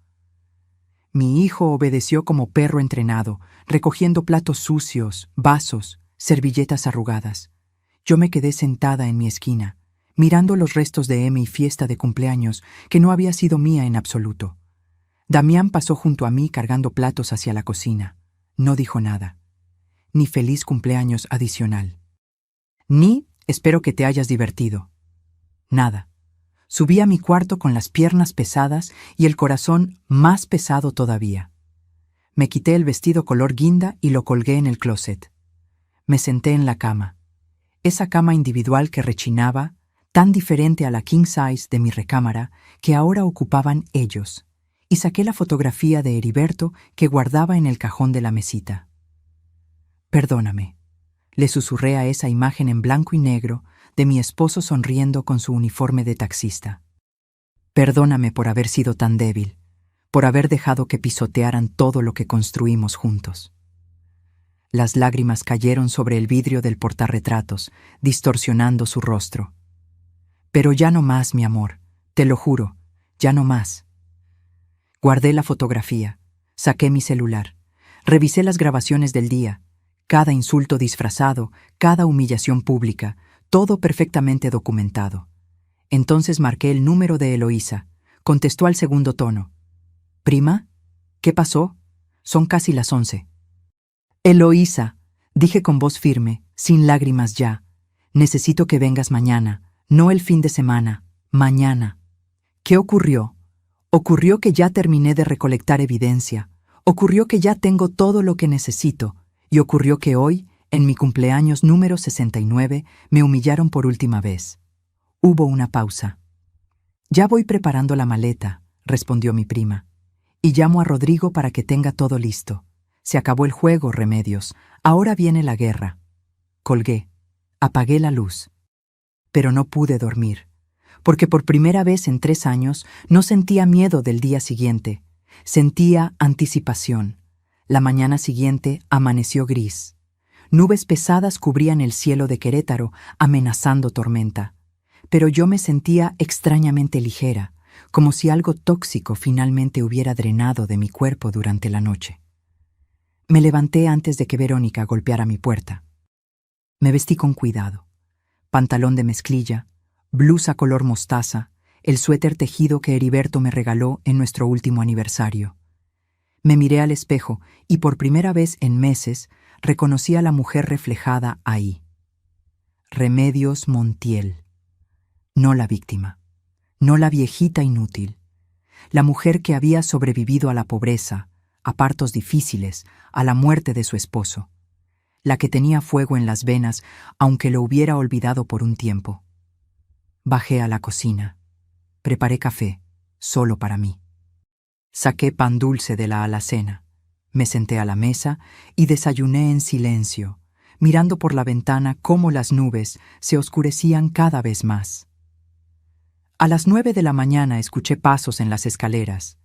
Mi hijo obedeció como perro entrenado, recogiendo platos sucios, vasos, servilletas arrugadas. Yo me quedé sentada en mi esquina, mirando los restos de mi fiesta de cumpleaños, que no había sido mía en absoluto. Damián pasó junto a mí cargando platos hacia la cocina. No dijo nada. Ni feliz cumpleaños adicional. Ni espero que te hayas divertido. Nada. Subí a mi cuarto con las piernas pesadas y el corazón más pesado todavía. Me quité el vestido color guinda y lo colgué en el closet. Me senté en la cama. Esa cama individual que rechinaba, tan diferente a la king size de mi recámara, que ahora ocupaban ellos, y saqué la fotografía de Heriberto que guardaba en el cajón de la mesita. «Perdóname», le susurré a esa imagen en blanco y negro de mi esposo sonriendo con su uniforme de taxista. «Perdóname por haber sido tan débil, por haber dejado que pisotearan todo lo que construimos juntos». Las lágrimas cayeron sobre el vidrio del portarretratos, distorsionando su rostro. «Pero ya no más, mi amor, te lo juro, ya no más». Guardé la fotografía, saqué mi celular, revisé las grabaciones del día, cada insulto disfrazado, cada humillación pública, todo perfectamente documentado. Entonces marqué el número de Eloísa. Contestó al segundo tono. «¿Prima? ¿Qué pasó? Son casi las 11». «Eloísa», dije con voz firme, sin lágrimas ya. «Necesito que vengas mañana, no el fin de semana, mañana». «¿Qué ocurrió?» «Ocurrió que ya terminé de recolectar evidencia. Ocurrió que ya tengo todo lo que necesito. Y ocurrió que hoy, en mi cumpleaños número 69, me humillaron por última vez». Hubo una pausa. «Ya voy preparando la maleta», respondió mi prima. «Y llamo a Rodrigo para que tenga todo listo. Se acabó el juego, Remedios. Ahora viene la guerra». Colgué. Apagué la luz. Pero no pude dormir, porque por primera vez en 3 años no sentía miedo del día siguiente. Sentía anticipación. La mañana siguiente amaneció gris. Nubes pesadas cubrían el cielo de Querétaro, amenazando tormenta. Pero yo me sentía extrañamente ligera, como si algo tóxico finalmente hubiera drenado de mi cuerpo durante la noche. Me levanté antes de que Verónica golpeara mi puerta. Me vestí con cuidado. Pantalón de mezclilla, blusa color mostaza, el suéter tejido que Heriberto me regaló en nuestro último aniversario. Me miré al espejo y por primera vez en meses reconocí a la mujer reflejada ahí. Remedios Montiel. No la víctima, no la viejita inútil, la mujer que había sobrevivido a la pobreza, a partos difíciles, a la muerte de su esposo, la que tenía fuego en las venas, aunque lo hubiera olvidado por un tiempo. Bajé a la cocina. Preparé café, solo para mí. Saqué pan dulce de la alacena. Me senté a la mesa y desayuné en silencio, mirando por la ventana cómo las nubes se oscurecían cada vez más. A las 9 de la mañana escuché pasos en las escaleras.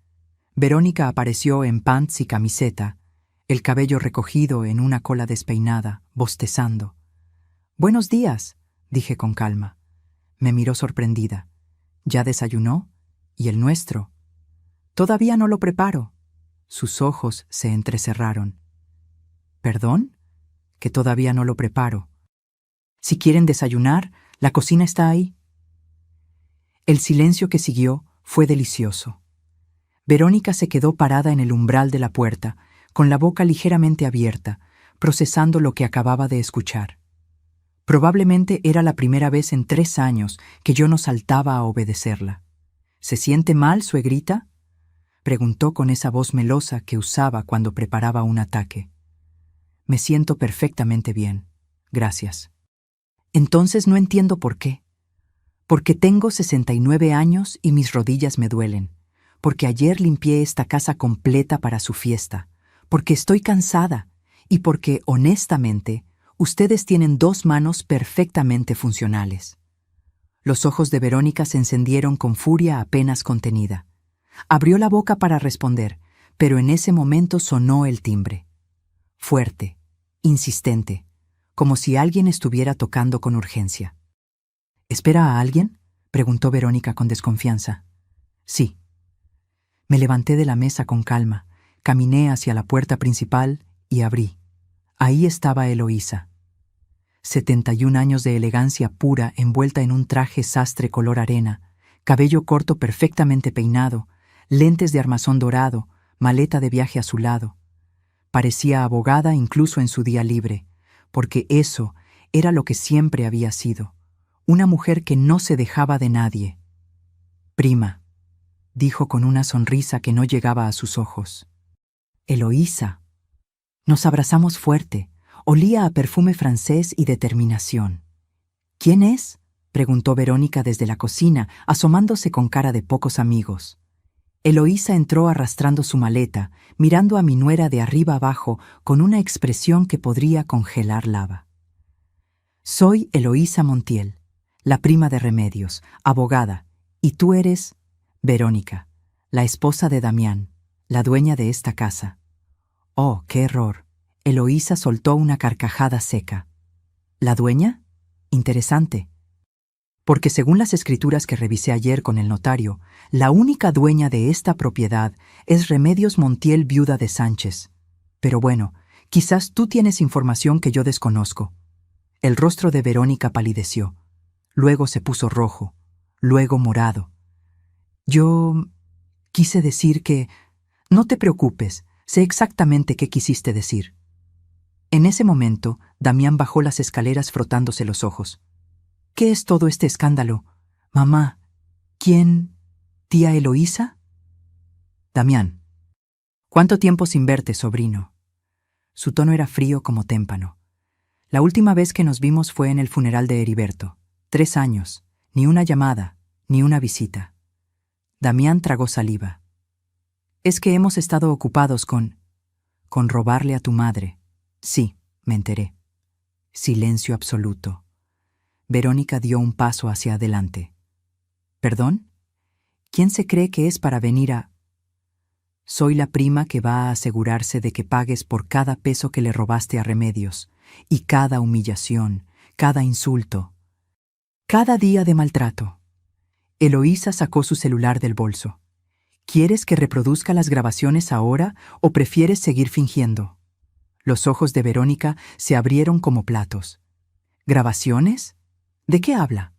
Verónica apareció en pants y camiseta, el cabello recogido en una cola despeinada, bostezando. «Buenos días», dije con calma. Me miró sorprendida. «¿Ya desayunó? ¿Y el nuestro?» «Todavía no lo preparo». Sus ojos se entrecerraron. «¿Perdón? Que todavía no lo preparo. Si quieren desayunar, la cocina está ahí». El silencio que siguió fue delicioso. Verónica se quedó parada en el umbral de la puerta, con la boca ligeramente abierta, procesando lo que acababa de escuchar. Probablemente era la primera vez en 3 años que yo no saltaba a obedecerla. «¿Se siente mal, suegrita?», preguntó con esa voz melosa que usaba cuando preparaba un ataque. «Me siento perfectamente bien, gracias». «Entonces no entiendo por qué. Porque tengo 69 años y mis rodillas me duelen. Porque ayer limpié esta casa completa para su fiesta. Porque estoy cansada. Y porque, honestamente, ustedes tienen 2 manos perfectamente funcionales». Los ojos de Verónica se encendieron con furia apenas contenida. Abrió la boca para responder, pero en ese momento sonó el timbre. Fuerte, insistente, como si alguien estuviera tocando con urgencia. «¿Espera a alguien?», preguntó Verónica con desconfianza. «Sí». Me levanté de la mesa con calma, caminé hacia la puerta principal y abrí. Ahí estaba Eloísa. 71 años de elegancia pura envuelta en un traje sastre color arena, cabello corto perfectamente peinado, lentes de armazón dorado, maleta de viaje a su lado. Parecía abogada incluso en su día libre, porque eso era lo que siempre había sido, una mujer que no se dejaba de nadie. «Prima», dijo con una sonrisa que no llegaba a sus ojos. «Eloísa». Nos abrazamos fuerte, olía a perfume francés y determinación. «¿Quién es?», preguntó Verónica desde la cocina, asomándose con cara de pocos amigos. Eloísa entró arrastrando su maleta, mirando a mi nuera de arriba abajo con una expresión que podría congelar lava. «Soy Eloísa Montiel, la prima de Remedios, abogada, y tú eres Verónica, la esposa de Damián, la dueña de esta casa». «Oh, qué error». Eloísa soltó una carcajada seca. «¿La dueña? Interesante. Porque según las escrituras que revisé ayer con el notario, la única dueña de esta propiedad es Remedios Montiel, viuda de Sánchez. Pero bueno, quizás tú tienes información que yo desconozco». El rostro de Verónica palideció. Luego se puso rojo, luego morado. «Yo quise decir que...». «No te preocupes, sé exactamente qué quisiste decir». En ese momento, Damián bajó las escaleras frotándose los ojos. «¿Qué es todo este escándalo? Mamá, ¿quién? ¿Tía Eloísa?» «Damián». «¿Cuánto tiempo sin verte, sobrino?». Su tono era frío como témpano. «La última vez que nos vimos fue en el funeral de Heriberto. 3 años, ni una llamada, ni una visita». Damián tragó saliva. «Es que hemos estado ocupados con robarle a tu madre». «Sí, me enteré». Silencio absoluto. Verónica dio un paso hacia adelante. «¿Perdón? ¿Quién se cree que es para venir a...?» «Soy la prima que va a asegurarse de que pagues por cada peso que le robaste a Remedios, y cada humillación, cada insulto, cada día de maltrato». Eloísa sacó su celular del bolso. «¿Quieres que reproduzca las grabaciones ahora o prefieres seguir fingiendo?». Los ojos de Verónica se abrieron como platos. «¿Grabaciones? ¿De qué habla?».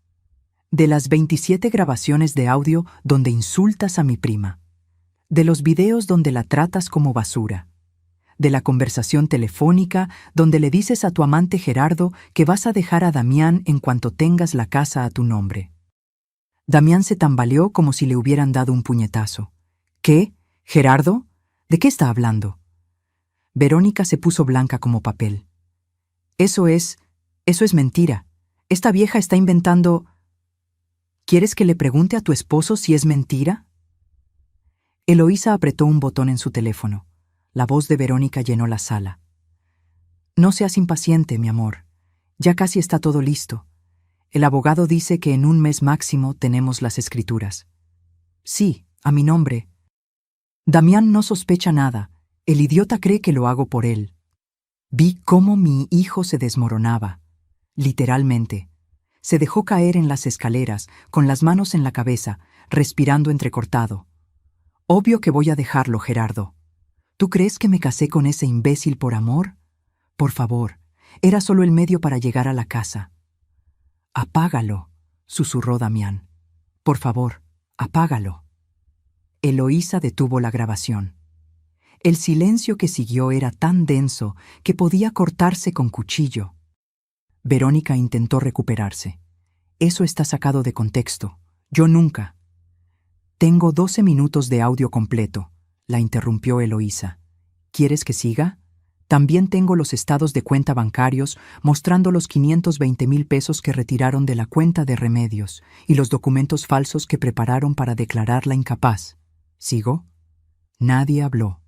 «De las 27 grabaciones de audio donde insultas a mi prima. De los videos donde la tratas como basura. de la conversación telefónica donde le dices a tu amante Gerardo que vas a dejar a Damián en cuanto tengas la casa a tu nombre. Damián se tambaleó como si le hubieran dado un puñetazo. ¿Qué? ¿Gerardo? ¿De qué está hablando? Verónica se puso blanca como papel. Eso es mentira. Esta vieja está inventando... ¿Quieres que le pregunte a tu esposo si es mentira? Eloísa apretó un botón en su teléfono. La voz de Verónica llenó la sala. No seas impaciente, mi amor. Ya casi está todo listo. El abogado dice que en un mes máximo tenemos las escrituras. Sí, a mi nombre. Damián no sospecha nada. El idiota cree que lo hago por él. Vi cómo mi hijo se desmoronaba. Literalmente. Se dejó caer en las escaleras, con las manos en la cabeza, respirando entrecortado. Obvio que voy a dejarlo, Gerardo. ¿Tú crees que me casé con ese imbécil por amor? Por favor, era solo el medio para llegar a la casa. Apágalo, susurró Damián. Por favor, apágalo. Eloísa detuvo la grabación. El silencio que siguió era tan denso que podía cortarse con cuchillo. Verónica intentó recuperarse. Eso está sacado de contexto. Yo nunca. Tengo 12 minutos de audio completo, la interrumpió Eloísa. ¿Quieres que siga? También tengo los estados de cuenta bancarios mostrando los 520,000 pesos que retiraron de la cuenta de Remedios y los documentos falsos que prepararon para declararla incapaz. ¿Sigo? Nadie habló.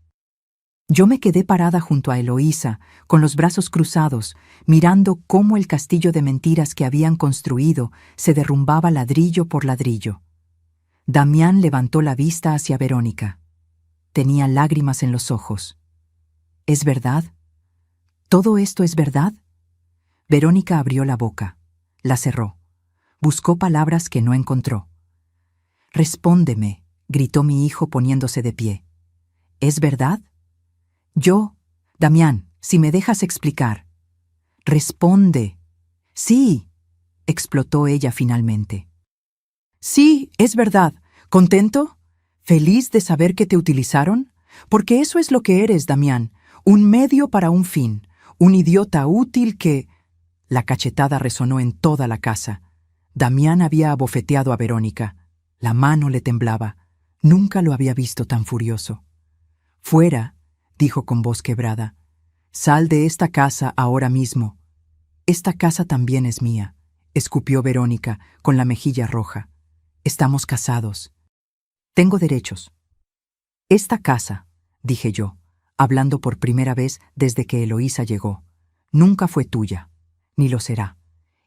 Yo me quedé parada junto a Eloísa, con los brazos cruzados, mirando cómo el castillo de mentiras que habían construido se derrumbaba ladrillo por ladrillo. Damián levantó la vista hacia Verónica. Tenía lágrimas en los ojos. ¿Es verdad? ¿Todo esto es verdad? Verónica abrió la boca, la cerró. Buscó palabras que no encontró. Respóndeme, gritó mi hijo poniéndose de pie. ¿Es verdad? Damián, si me dejas explicar. Responde. Sí, explotó ella finalmente. Sí, es verdad. ¿Contento? ¿Feliz de saber que te utilizaron? Porque eso es lo que eres, Damián. Un medio para un fin. Un idiota útil que... La cachetada resonó en toda la casa. Damián había abofeteado a Verónica. La mano le temblaba. Nunca lo había visto tan furioso. Fuera, dijo con voz quebrada. Sal de esta casa ahora mismo. Esta casa también es mía, escupió Verónica con la mejilla roja. Estamos casados. Tengo derechos. Esta casa, dije yo, hablando por primera vez desde que Eloísa llegó, nunca fue tuya, ni lo será.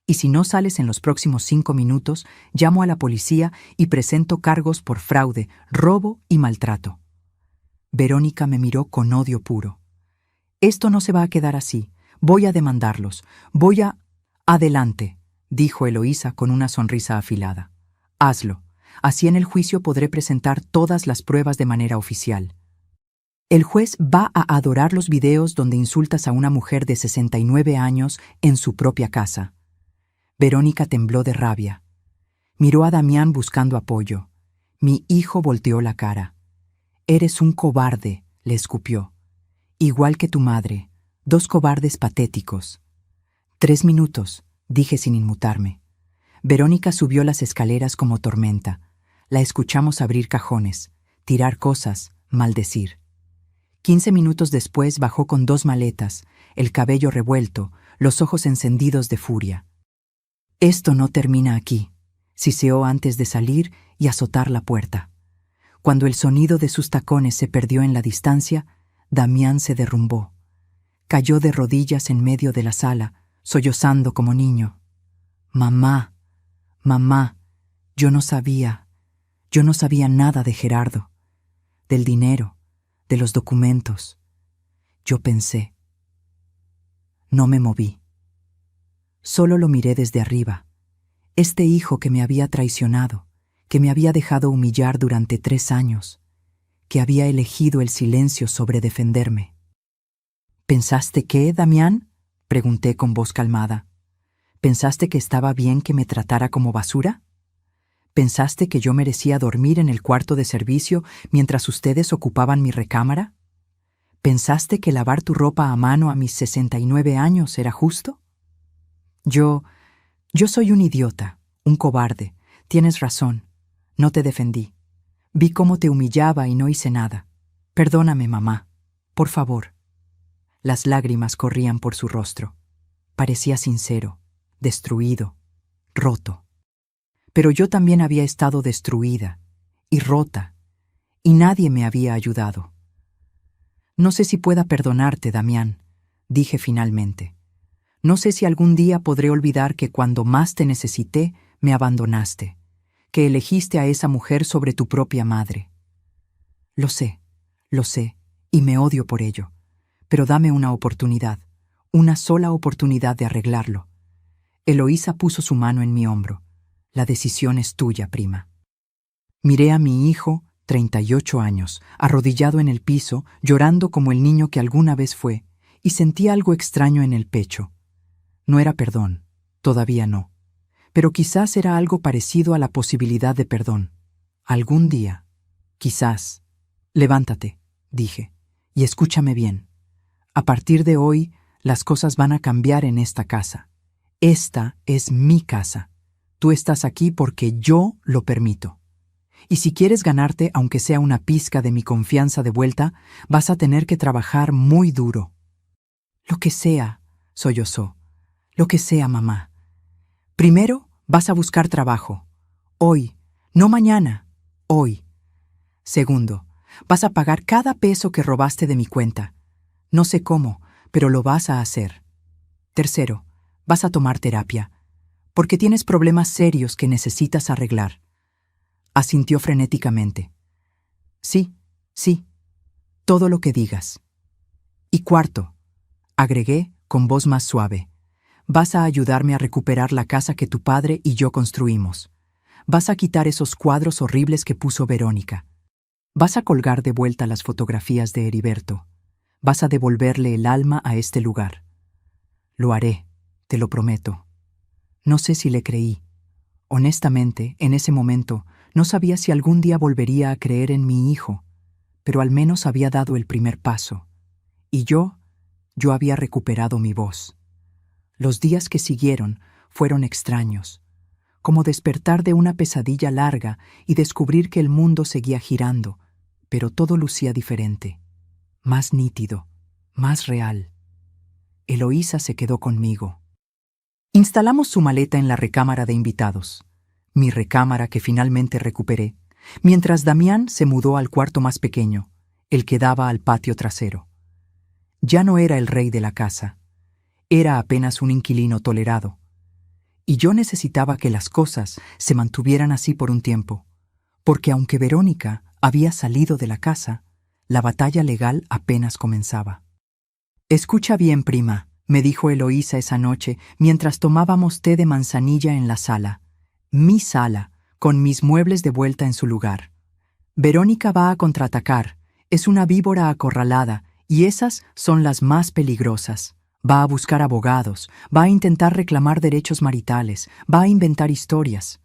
Y si no sales en los próximos 5 minutos, llamo a la policía y presento cargos por fraude, robo y maltrato. Verónica me miró con odio puro. Esto no se va a quedar así. Voy a demandarlos. Adelante, dijo Eloísa con una sonrisa afilada. Hazlo. Así en el juicio podré presentar todas las pruebas de manera oficial. El juez va a adorar los videos donde insultas a una mujer de 69 años en su propia casa. Verónica tembló de rabia. Miró a Damián buscando apoyo. Mi hijo volteó la cara. Eres un cobarde, le escupió. Igual que tu madre, 2 cobardes patéticos. 3 minutos, dije sin inmutarme. Verónica subió las escaleras como tormenta. La escuchamos abrir cajones, tirar cosas, maldecir. 15 minutos después bajó con 2 maletas, el cabello revuelto, los ojos encendidos de furia. Esto no termina aquí, siseó antes de salir y azotar la puerta. Cuando el sonido de sus tacones se perdió en la distancia, Damián se derrumbó. Cayó de rodillas en medio de la sala, sollozando como niño. Mamá, mamá, yo no sabía nada de Gerardo, del dinero, de los documentos. Yo pensé. No me moví. Solo lo miré desde arriba. Este hijo que me había traicionado, que me había dejado humillar durante 3 años, que había elegido el silencio sobre defenderme. ¿Pensaste qué, Damián? Pregunté con voz calmada. ¿Pensaste que estaba bien que me tratara como basura? ¿Pensaste que yo merecía dormir en el cuarto de servicio mientras ustedes ocupaban mi recámara? ¿Pensaste que lavar tu ropa a mano a mis 69 años era justo? Yo soy un idiota, un cobarde. Tienes razón. No te defendí. Vi cómo te humillaba y no hice nada. Perdóname, mamá. Por favor. Las lágrimas corrían por su rostro. Parecía sincero, destruido, roto. Pero yo también había estado destruida y rota, y nadie me había ayudado. No sé si pueda perdonarte, Damián, dije finalmente. No sé si algún día podré olvidar que cuando más te necesité, me abandonaste, que elegiste a esa mujer sobre tu propia madre. Lo sé, y me odio por ello, pero dame una oportunidad, una sola oportunidad de arreglarlo. Eloísa puso su mano en mi hombro. La decisión es tuya, prima. Miré a mi hijo, 38 años, arrodillado en el piso, llorando como el niño que alguna vez fue, y sentí algo extraño en el pecho. No era perdón, todavía no, pero quizás era algo parecido a la posibilidad de perdón. Algún día, quizás. Levántate, dije, y escúchame bien. A partir de hoy, las cosas van a cambiar en esta casa. Esta es mi casa. Tú estás aquí porque yo lo permito. Y si quieres ganarte, aunque sea una pizca de mi confianza de vuelta, vas a tener que trabajar muy duro. Lo que sea, sollozó. Lo que sea, mamá. Primero, vas a buscar trabajo. Hoy, no mañana. Hoy. Segundo, vas a pagar cada peso que robaste de mi cuenta. No sé cómo, pero lo vas a hacer. Tercero, vas a tomar terapia, porque tienes problemas serios que necesitas arreglar. Asintió frenéticamente. Sí, todo lo que digas. Y cuarto, agregué con voz más suave, vas a ayudarme a recuperar la casa que tu padre y yo construimos. Vas a quitar esos cuadros horribles que puso Verónica. Vas a colgar de vuelta las fotografías de Heriberto. Vas a devolverle el alma a este lugar. Lo haré, te lo prometo. No sé si le creí. Honestamente, en ese momento, no sabía si algún día volvería a creer en mi hijo, pero al menos había dado el primer paso. Y yo había recuperado mi voz. Los días que siguieron fueron extraños, como despertar de una pesadilla larga y descubrir que el mundo seguía girando, pero todo lucía diferente, más nítido, más real. Eloísa se quedó conmigo. Instalamos su maleta en la recámara de invitados, mi recámara que finalmente recuperé, mientras Damián se mudó al cuarto más pequeño, el que daba al patio trasero. Ya no era el rey de la casa, era apenas un inquilino tolerado, y yo necesitaba que las cosas se mantuvieran así por un tiempo, porque aunque Verónica había salido de la casa, la batalla legal apenas comenzaba. «Escucha bien, prima», me dijo Eloísa esa noche mientras tomábamos té de manzanilla en la sala. Mi sala, con mis muebles de vuelta en su lugar. Verónica va a contraatacar, es una víbora acorralada, y esas son las más peligrosas. Va a buscar abogados, va a intentar reclamar derechos maritales, va a inventar historias.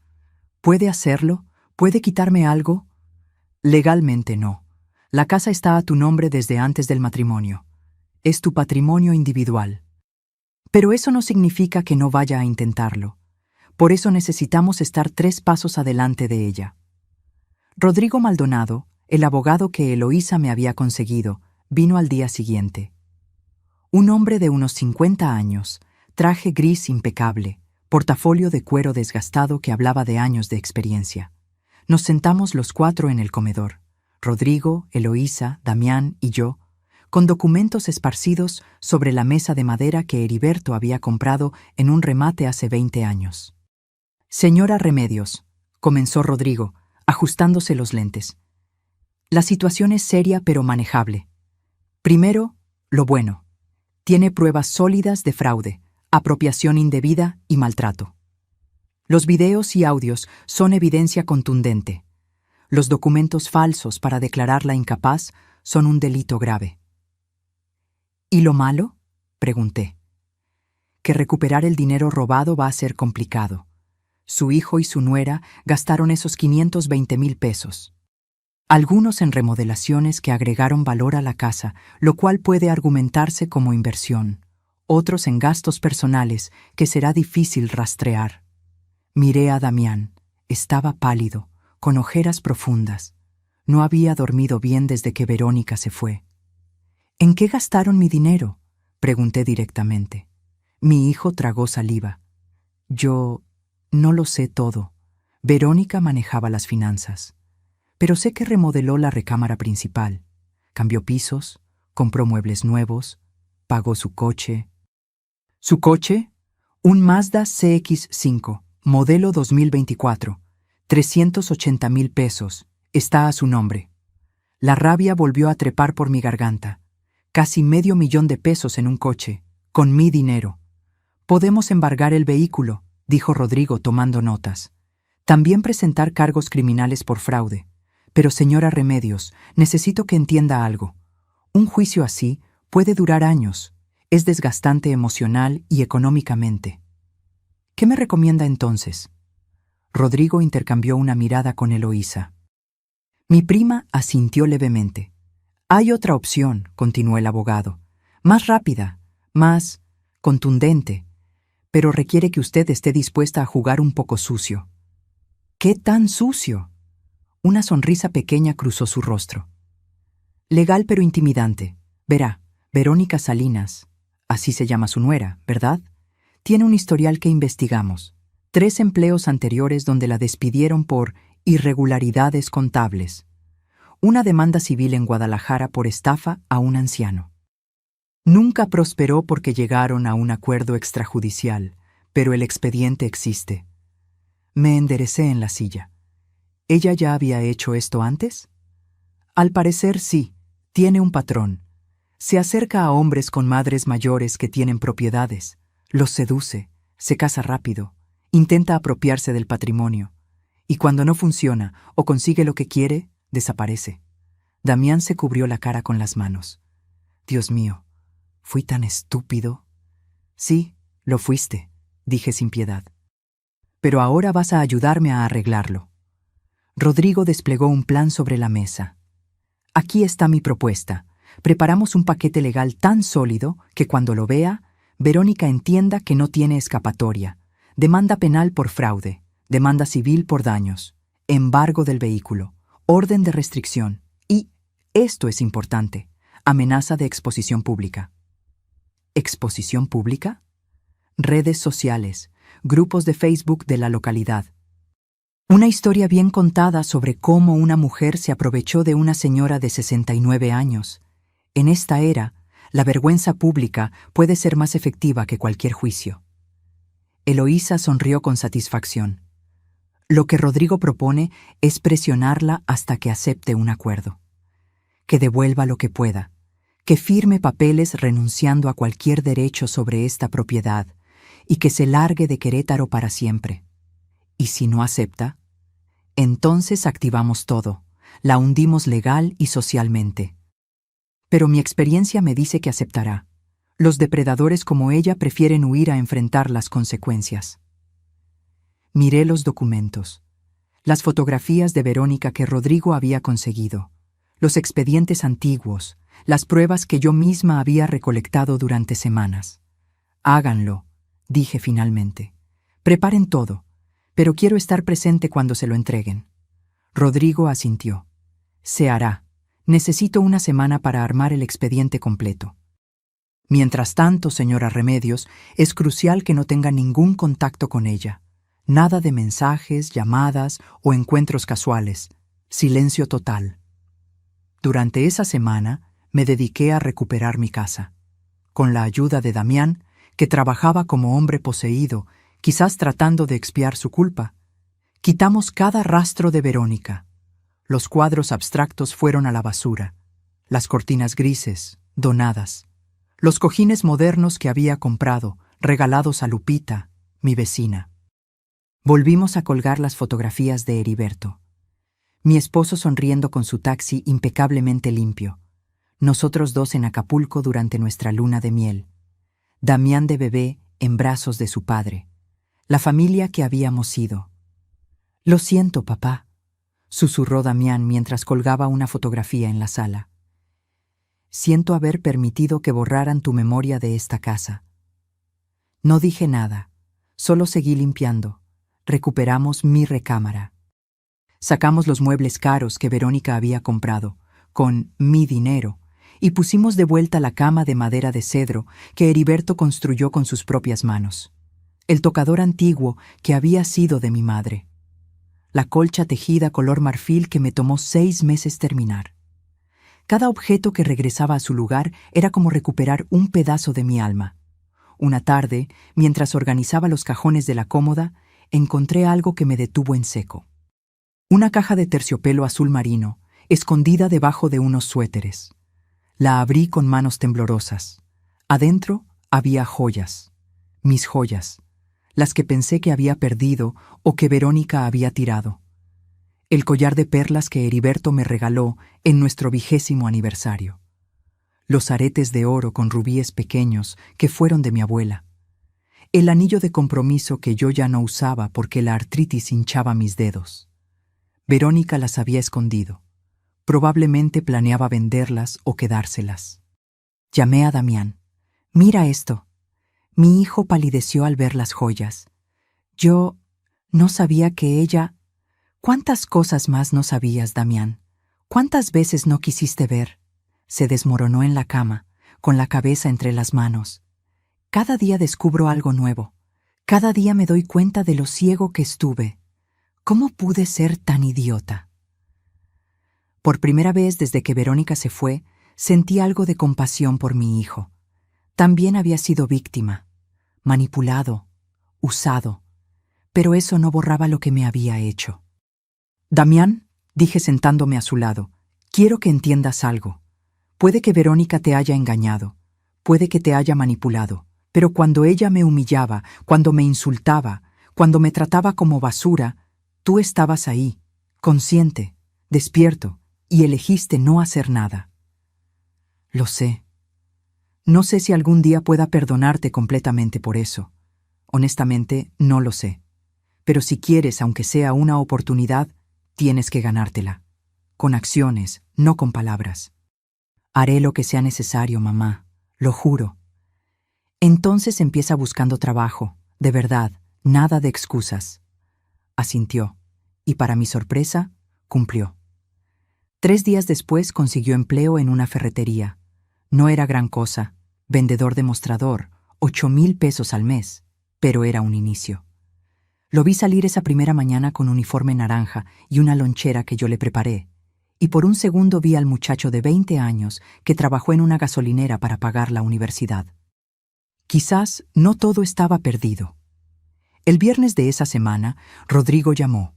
¿Puede hacerlo? ¿Puede quitarme algo? Legalmente no. La casa está a tu nombre desde antes del matrimonio. Es tu patrimonio individual. Pero eso no significa que no vaya a intentarlo. Por eso necesitamos estar 3 pasos adelante de ella. Rodrigo Maldonado, el abogado que Eloísa me había conseguido, vino al día siguiente. Un hombre de unos 50 años, traje gris impecable, portafolio de cuero desgastado que hablaba de años de experiencia. Nos sentamos los 4 en el comedor, Rodrigo, Eloísa, Damián y yo, con documentos esparcidos sobre la mesa de madera que Heriberto había comprado en un remate hace 20 años. «Señora Remedios», comenzó Rodrigo, ajustándose los lentes. «La situación es seria pero manejable. Primero, lo bueno. Tiene pruebas sólidas de fraude, apropiación indebida y maltrato. Los videos y audios son evidencia contundente. Los documentos falsos para declararla incapaz son un delito grave». «¿Y lo malo?», pregunté. «Que recuperar el dinero robado va a ser complicado. Su hijo y su nuera gastaron esos 520,000 pesos. Algunos en remodelaciones que agregaron valor a la casa, lo cual puede argumentarse como inversión. Otros en gastos personales que será difícil rastrear. Miré a Damián. Estaba pálido, con ojeras profundas. No había dormido bien desde que Verónica se fue. ¿En qué gastaron mi dinero?, pregunté directamente. Mi hijo tragó saliva. Yo no lo sé todo. Verónica manejaba las finanzas. Pero sé que remodeló la recámara principal. Cambió pisos, compró muebles nuevos, pagó su coche. ¿Su coche? Un Mazda CX-5, modelo 2024. 380,000 pesos. Está a su nombre. La rabia volvió a trepar por mi garganta. Casi $500,000 en un coche, con mi dinero. Podemos embargar el vehículo, dijo Rodrigo tomando notas. También presentar cargos criminales por fraude. Pero señora Remedios, necesito que entienda algo. Un juicio así puede durar años. Es desgastante emocional y económicamente. ¿Qué me recomienda entonces? Rodrigo intercambió una mirada con Eloísa. Mi prima asintió levemente. Hay otra opción, continuó el abogado. Más rápida, más contundente, pero requiere que usted esté dispuesta a jugar un poco sucio. ¿Qué tan sucio? Una sonrisa pequeña cruzó su rostro. Legal pero intimidante. Verá, Verónica Salinas, así se llama su nuera, ¿verdad? Tiene un historial que investigamos. 3 empleos anteriores donde la despidieron por irregularidades contables. Una demanda civil en Guadalajara por estafa a un anciano. Nunca prosperó porque llegaron a un acuerdo extrajudicial, pero el expediente existe. Me enderecé en la silla. ¿Ella ya había hecho esto antes? Al parecer sí, tiene un patrón. Se acerca a hombres con madres mayores que tienen propiedades, los seduce, se casa rápido, intenta apropiarse del patrimonio, y cuando no funciona o consigue lo que quiere, desaparece. Damián se cubrió la cara con las manos. Dios mío, ¿fui tan estúpido? Sí, lo fuiste, dije sin piedad. Pero ahora vas a ayudarme a arreglarlo. Rodrigo desplegó un plan sobre la mesa. Aquí está mi propuesta. Preparamos un paquete legal tan sólido que cuando lo vea, Verónica entienda que no tiene escapatoria. Demanda penal por fraude, demanda civil por daños, embargo del vehículo, orden de restricción y, esto es importante, amenaza de exposición pública. ¿Exposición pública? Redes sociales, grupos de Facebook de la localidad. Una historia bien contada sobre cómo una mujer se aprovechó de una señora de 69 años. En esta era, la vergüenza pública puede ser más efectiva que cualquier juicio. Eloísa sonrió con satisfacción. Lo que Rodrigo propone es presionarla hasta que acepte un acuerdo. Que devuelva lo que pueda, que firme papeles renunciando a cualquier derecho sobre esta propiedad y que se largue de Querétaro para siempre. Y si no acepta, entonces activamos todo, la hundimos legal y socialmente. Pero mi experiencia me dice que aceptará. Los depredadores como ella prefieren huir a enfrentar las consecuencias. Miré los documentos, las fotografías de Verónica que Rodrigo había conseguido, los expedientes antiguos, las pruebas que yo misma había recolectado durante semanas. Háganlo, dije finalmente. Preparen todo, pero quiero estar presente cuando se lo entreguen. Rodrigo asintió. Se hará. Necesito una semana para armar el expediente completo. Mientras tanto, señora Remedios, es crucial que no tenga ningún contacto con ella. Nada de mensajes, llamadas o encuentros casuales. Silencio total. Durante esa semana, me dediqué a recuperar mi casa. Con la ayuda de Damián, que trabajaba como hombre poseído, quizás tratando de expiar su culpa, quitamos cada rastro de Verónica. Los cuadros abstractos fueron a la basura, las cortinas grises, donadas, los cojines modernos que había comprado, regalados a Lupita, mi vecina. Volvimos a colgar las fotografías de Heriberto. Mi esposo sonriendo con su taxi impecablemente limpio. Nosotros dos en Acapulco durante nuestra luna de miel. Damián de bebé en brazos de su padre. La familia que habíamos sido. Lo siento, papá. susurró Damián mientras colgaba una fotografía en la sala. Siento haber permitido que borraran tu memoria de esta casa. No dije nada, solo seguí limpiando. Recuperamos mi recámara. Sacamos los muebles caros que Verónica había comprado, con mi dinero, y pusimos de vuelta la cama de madera de cedro que Heriberto construyó con sus propias manos, el tocador antiguo que había sido de mi madre, la colcha tejida color marfil que me tomó 6 meses terminar. Cada objeto que regresaba a su lugar era como recuperar un pedazo de mi alma. Una tarde, mientras organizaba los cajones de la cómoda, encontré algo que me detuvo en seco. Una caja de terciopelo azul marino, escondida debajo de unos suéteres. La abrí con manos temblorosas. Adentro había joyas, mis joyas, las que pensé que había perdido o que Verónica había tirado. El collar de perlas que Heriberto me regaló en nuestro 20º aniversario. Los aretes de oro con rubíes pequeños que fueron de mi abuela. El anillo de compromiso que yo ya no usaba porque la artritis hinchaba mis dedos. Verónica las había escondido. Probablemente planeaba venderlas o quedárselas. Llamé a Damián. «Mira esto». Mi hijo palideció al ver las joyas. Yo no sabía que ella... ¿Cuántas cosas más no sabías, Damián? ¿Cuántas veces no quisiste ver? Se desmoronó en la cama, con la cabeza entre las manos. Cada día descubro algo nuevo. Cada día me doy cuenta de lo ciego que estuve. ¿Cómo pude ser tan idiota? Por primera vez desde que Verónica se fue, sentí algo de compasión por mi hijo. También había sido víctima, manipulado, usado, pero eso no borraba lo que me había hecho. «Damián», dije sentándome a su lado, «quiero que entiendas algo. Puede que Verónica te haya engañado, puede que te haya manipulado, pero cuando ella me humillaba, cuando me insultaba, cuando me trataba como basura, tú estabas ahí, consciente, despierto, y elegiste no hacer nada». Lo sé. No sé si algún día pueda perdonarte completamente por eso. Honestamente, no lo sé. Pero si quieres, aunque sea una oportunidad, tienes que ganártela. Con acciones, no con palabras. Haré lo que sea necesario, mamá. Lo juro. Entonces empieza buscando trabajo. De verdad, nada de excusas. Asintió. Y para mi sorpresa, cumplió. 3 días después consiguió empleo en una ferretería. No era gran cosa. Vendedor de mostrador, 8,000 pesos al mes. Pero era un inicio. Lo vi salir esa primera mañana con uniforme naranja y una lonchera que yo le preparé, y por un segundo vi al muchacho de 20 años que trabajó en una gasolinera para pagar la universidad. Quizás no todo estaba perdido. El viernes de esa semana, Rodrigo llamó.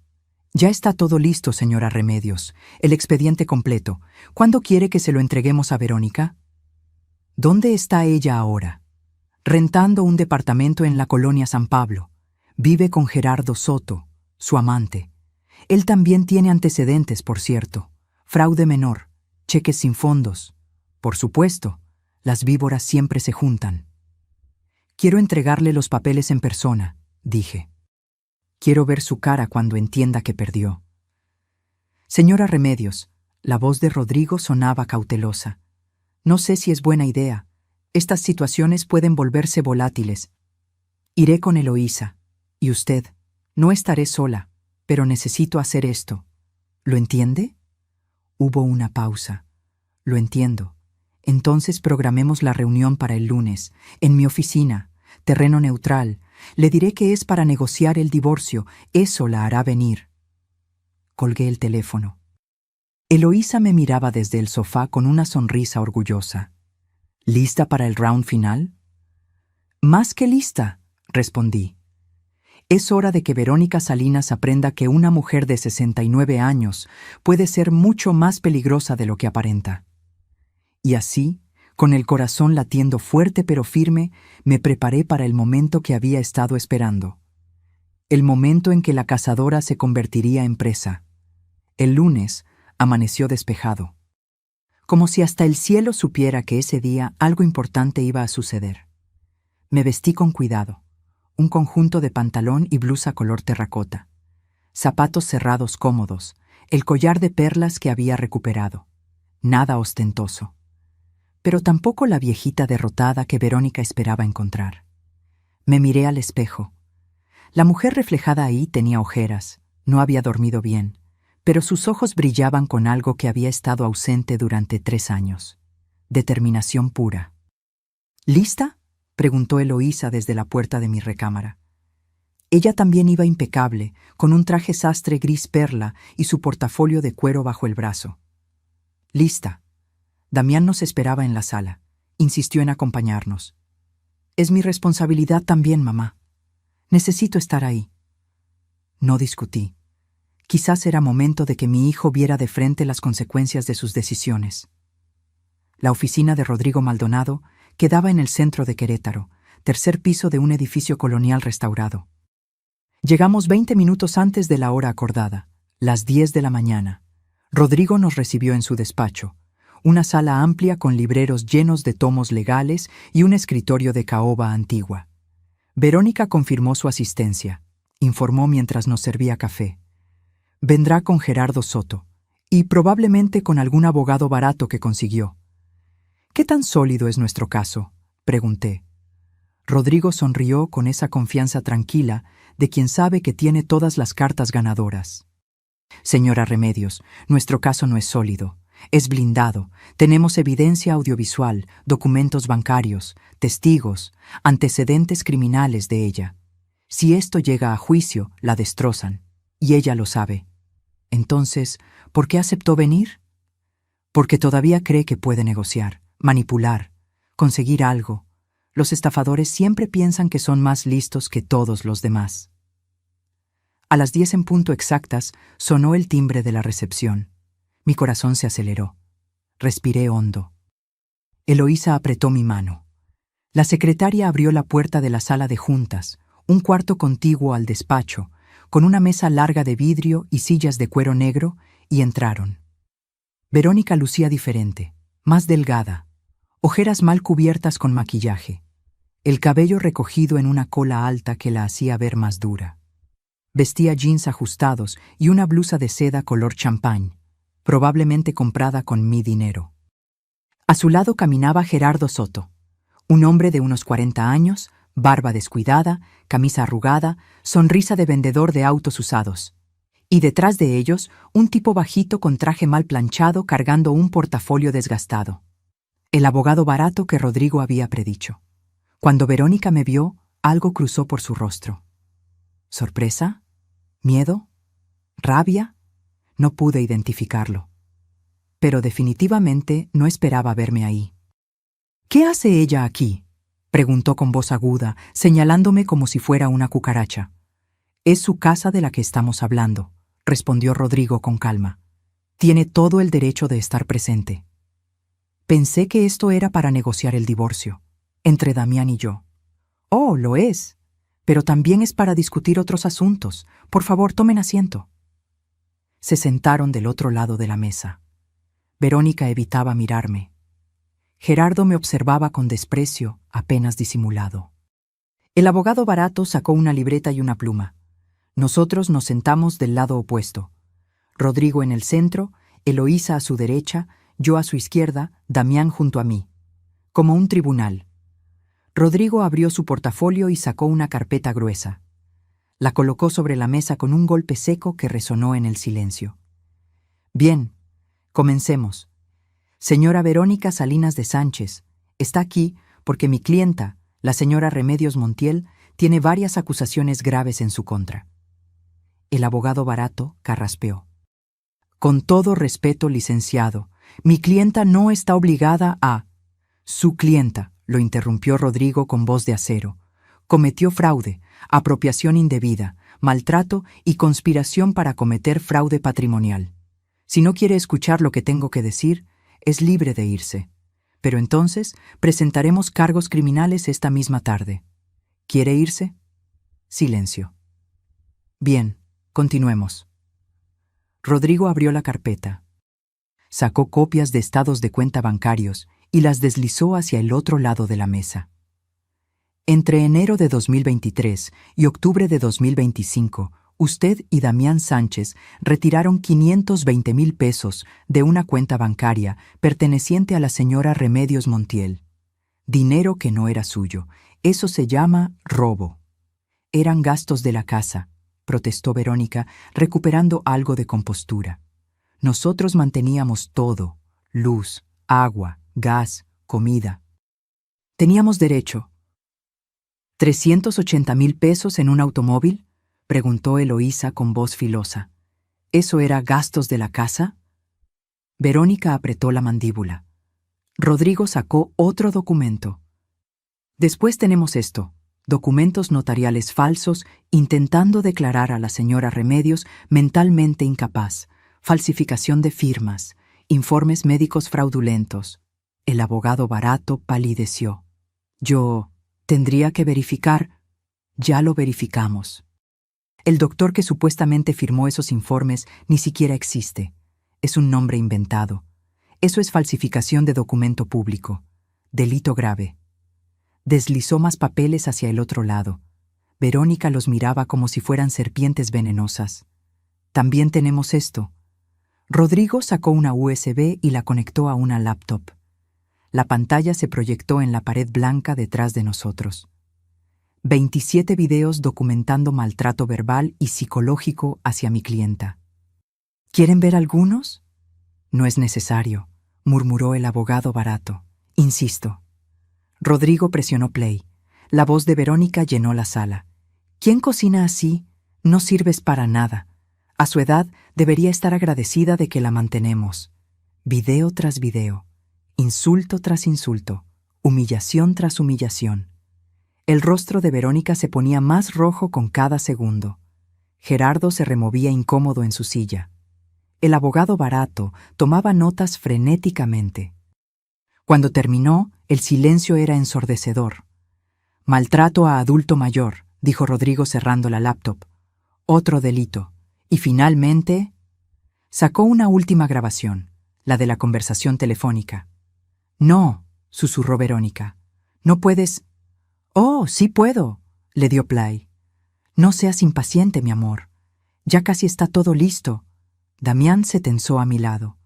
«Ya está todo listo, señora Remedios, el expediente completo. ¿Cuándo quiere que se lo entreguemos a Verónica?» «¿Dónde está ella ahora?» «Rentando un departamento en la colonia San Pablo. Vive con Gerardo Soto, su amante. Él también tiene antecedentes, por cierto. Fraude menor, cheques sin fondos. Por supuesto, las víboras siempre se juntan». «Quiero entregarle los papeles en persona», dije. «Quiero ver su cara cuando entienda que perdió». «Señora Remedios», la voz de Rodrigo sonaba cautelosa. «No sé si es buena idea. Estas situaciones pueden volverse volátiles. Iré con Eloísa. Y usted, no estaré sola, pero necesito hacer esto. ¿Lo entiende?» Hubo una pausa. «Lo entiendo. Entonces programemos la reunión para el lunes, en mi oficina, terreno neutral. Le diré que es para negociar el divorcio. Eso la hará venir». Colgué el teléfono. Eloísa me miraba desde el sofá con una sonrisa orgullosa. «¿Lista para el round final?» «Más que lista», respondí. Es hora de que Verónica Salinas aprenda que una mujer de 69 años puede ser mucho más peligrosa de lo que aparenta. Y así, con el corazón latiendo fuerte pero firme, me preparé para el momento que había estado esperando. El momento en que la cazadora se convertiría en presa. El lunes amaneció despejado. Como si hasta el cielo supiera que ese día algo importante iba a suceder. Me vestí con cuidado. Un conjunto de pantalón y blusa color terracota. Zapatos cerrados cómodos, el collar de perlas que había recuperado. Nada ostentoso. Pero tampoco la viejita derrotada que Verónica esperaba encontrar. Me miré al espejo. La mujer reflejada ahí tenía ojeras, no había dormido bien, pero sus ojos brillaban con algo que había estado ausente durante 3 años. Determinación pura. ¿Lista?, preguntó Eloísa desde la puerta de mi recámara. Ella también iba impecable, con un traje sastre gris perla y su portafolio de cuero bajo el brazo. Lista. Damián nos esperaba en la sala. Insistió en acompañarnos. Es mi responsabilidad también, mamá. Necesito estar ahí. No discutí. Quizás era momento de que mi hijo viera de frente las consecuencias de sus decisiones. La oficina de Rodrigo Maldonado quedaba en el centro de Querétaro, 3er piso de un edificio colonial restaurado. Llegamos 20 minutos antes de la hora acordada, las 10 de la mañana. Rodrigo nos recibió en su despacho, una sala amplia con libreros llenos de tomos legales y un escritorio de caoba antigua. Verónica confirmó su asistencia, informó mientras nos servía café. Vendrá con Gerardo Soto, y probablemente con algún abogado barato que consiguió. ¿Qué tan sólido es nuestro caso?, pregunté. Rodrigo sonrió con esa confianza tranquila de quien sabe que tiene todas las cartas ganadoras. Señora Remedios, nuestro caso no es sólido. Es blindado. Tenemos evidencia audiovisual, documentos bancarios, testigos, antecedentes criminales de ella. Si esto llega a juicio, la destrozan. Y ella lo sabe. Entonces, ¿por qué aceptó venir? Porque todavía cree que puede negociar, manipular, conseguir algo. Los estafadores siempre piensan que son más listos que todos los demás. A las 10 en punto exactas sonó el timbre de la recepción. Mi corazón se aceleró. Respiré hondo. Eloísa apretó mi mano. La secretaria abrió la puerta de la sala de juntas, un cuarto contiguo al despacho, con una mesa larga de vidrio y sillas de cuero negro, y entraron. Verónica lucía diferente, más delgada, ojeras mal cubiertas con maquillaje, el cabello recogido en una cola alta que la hacía ver más dura. Vestía jeans ajustados y una blusa de seda color champán, probablemente comprada con mi dinero. A su lado caminaba Gerardo Soto, un hombre de unos 40 años, barba descuidada, camisa arrugada, sonrisa de vendedor de autos usados. Y detrás de ellos, un tipo bajito con traje mal planchado cargando un portafolio desgastado. El abogado barato que Rodrigo había predicho. Cuando Verónica me vio, algo cruzó por su rostro. ¿Sorpresa? ¿Miedo? ¿Rabia? No pude identificarlo. Pero definitivamente no esperaba verme ahí. ¿Qué hace ella aquí?, preguntó con voz aguda, señalándome como si fuera una cucaracha. Es su casa de la que estamos hablando, respondió Rodrigo con calma. Tiene todo el derecho de estar presente. Pensé que esto era para negociar el divorcio, entre Damián y yo. Oh, lo es. Pero también es para discutir otros asuntos. Por favor, tomen asiento. Se sentaron del otro lado de la mesa. Verónica evitaba mirarme. Gerardo me observaba con desprecio, apenas disimulado. El abogado barato sacó una libreta y una pluma. Nosotros nos sentamos del lado opuesto. Rodrigo en el centro, Eloísa a su derecha, yo a su izquierda, Damián junto a mí. Como un tribunal. Rodrigo abrió su portafolio y sacó una carpeta gruesa. La colocó sobre la mesa con un golpe seco que resonó en el silencio. Bien, comencemos. Señora Verónica Salinas de Sánchez, está aquí porque mi clienta, la señora Remedios Montiel, tiene varias acusaciones graves en su contra. El abogado barato carraspeó. Con todo respeto, licenciado, mi clienta no está obligada a... Su clienta, lo interrumpió Rodrigo con voz de acero, cometió fraude, apropiación indebida, maltrato y conspiración para cometer fraude patrimonial. Si no quiere escuchar lo que tengo que decir, es libre de irse. Pero entonces presentaremos cargos criminales esta misma tarde. ¿Quiere irse? Silencio. Bien, continuemos. Rodrigo abrió la carpeta. Sacó copias de estados de cuenta bancarios y las deslizó hacia el otro lado de la mesa. Entre enero de 2023 y octubre de 2025 Usted y Damián Sánchez retiraron 520,000 pesos de una cuenta bancaria perteneciente a la señora Remedios Montiel. Dinero que no era suyo. Eso se llama robo. Eran gastos de la casa, protestó Verónica, recuperando algo de compostura. Nosotros manteníamos todo: luz, agua, gas, comida. Teníamos derecho. ¿380,000 pesos en un automóvil?, preguntó Eloísa con voz filosa. ¿Eso era gastos de la casa? Verónica apretó la mandíbula. Rodrigo sacó otro documento. Después tenemos esto: documentos notariales falsos intentando declarar a la señora Remedios mentalmente incapaz, falsificación de firmas, informes médicos fraudulentos. El abogado Barato palideció. Yo tendría que verificar. Ya lo verificamos. El doctor que supuestamente firmó esos informes ni siquiera existe. Es un nombre inventado. Eso es falsificación de documento público. Delito grave. Deslizó más papeles hacia el otro lado. Verónica los miraba como si fueran serpientes venenosas. También tenemos esto. Rodrigo sacó una USB y la conectó a una laptop. La pantalla se proyectó en la pared blanca detrás de nosotros. 27 videos documentando maltrato verbal y psicológico hacia mi clienta. ¿Quieren ver algunos? No es necesario, murmuró el abogado Barato. Insisto. Rodrigo presionó play. La voz de Verónica llenó la sala. ¿Quién cocina así? No sirves para nada. A su edad debería estar agradecida de que la mantenemos. Video tras video. Insulto tras insulto. Humillación tras humillación. El rostro de Verónica se ponía más rojo con cada segundo. Gerardo se removía incómodo en su silla. El abogado Barato tomaba notas frenéticamente. Cuando terminó, el silencio era ensordecedor. Maltrato a adulto mayor, dijo Rodrigo cerrando la laptop. Otro delito. Y finalmente, sacó una última grabación, la de la conversación telefónica. No, susurró Verónica. No puedes... Oh, sí puedo, le dio play. No seas impaciente, mi amor. Ya casi está todo listo. Damián se tensó a mi lado.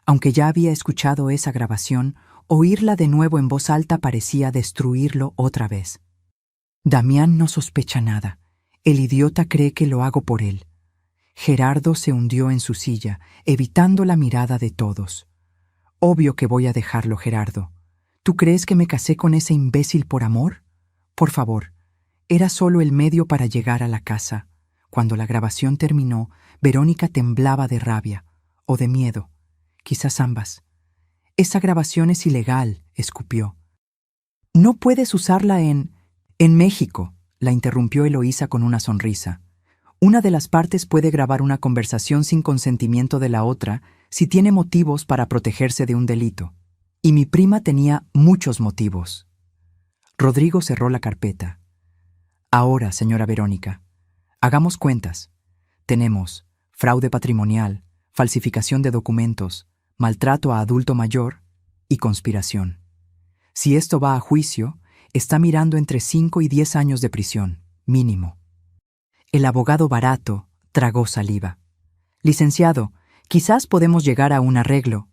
Aunque ya había escuchado esa grabación, oírla de nuevo en voz alta parecía destruirlo otra vez. Damián no sospecha nada. El idiota cree que lo hago por él. Gerardo se hundió en su silla, evitando la mirada de todos. Obvio que voy a dejarlo, Gerardo. ¿Tú crees que me casé con ese imbécil por amor? Por favor, era solo el medio para llegar a la casa. Cuando la grabación terminó, Verónica temblaba de rabia o de miedo, quizás ambas. Esa grabación es ilegal, escupió. No puedes usarla en México, la interrumpió Eloísa con una sonrisa. Una de las partes puede grabar una conversación sin consentimiento de la otra si tiene motivos para protegerse de un delito. Y mi prima tenía muchos motivos. Rodrigo cerró la carpeta. Ahora, señora Verónica, hagamos cuentas. Tenemos fraude patrimonial, falsificación de documentos, maltrato a adulto mayor y conspiración. Si esto va a juicio, está mirando entre 5 y 10 años de prisión, mínimo. El abogado Barato tragó saliva. Licenciado, quizás podemos llegar a un arreglo.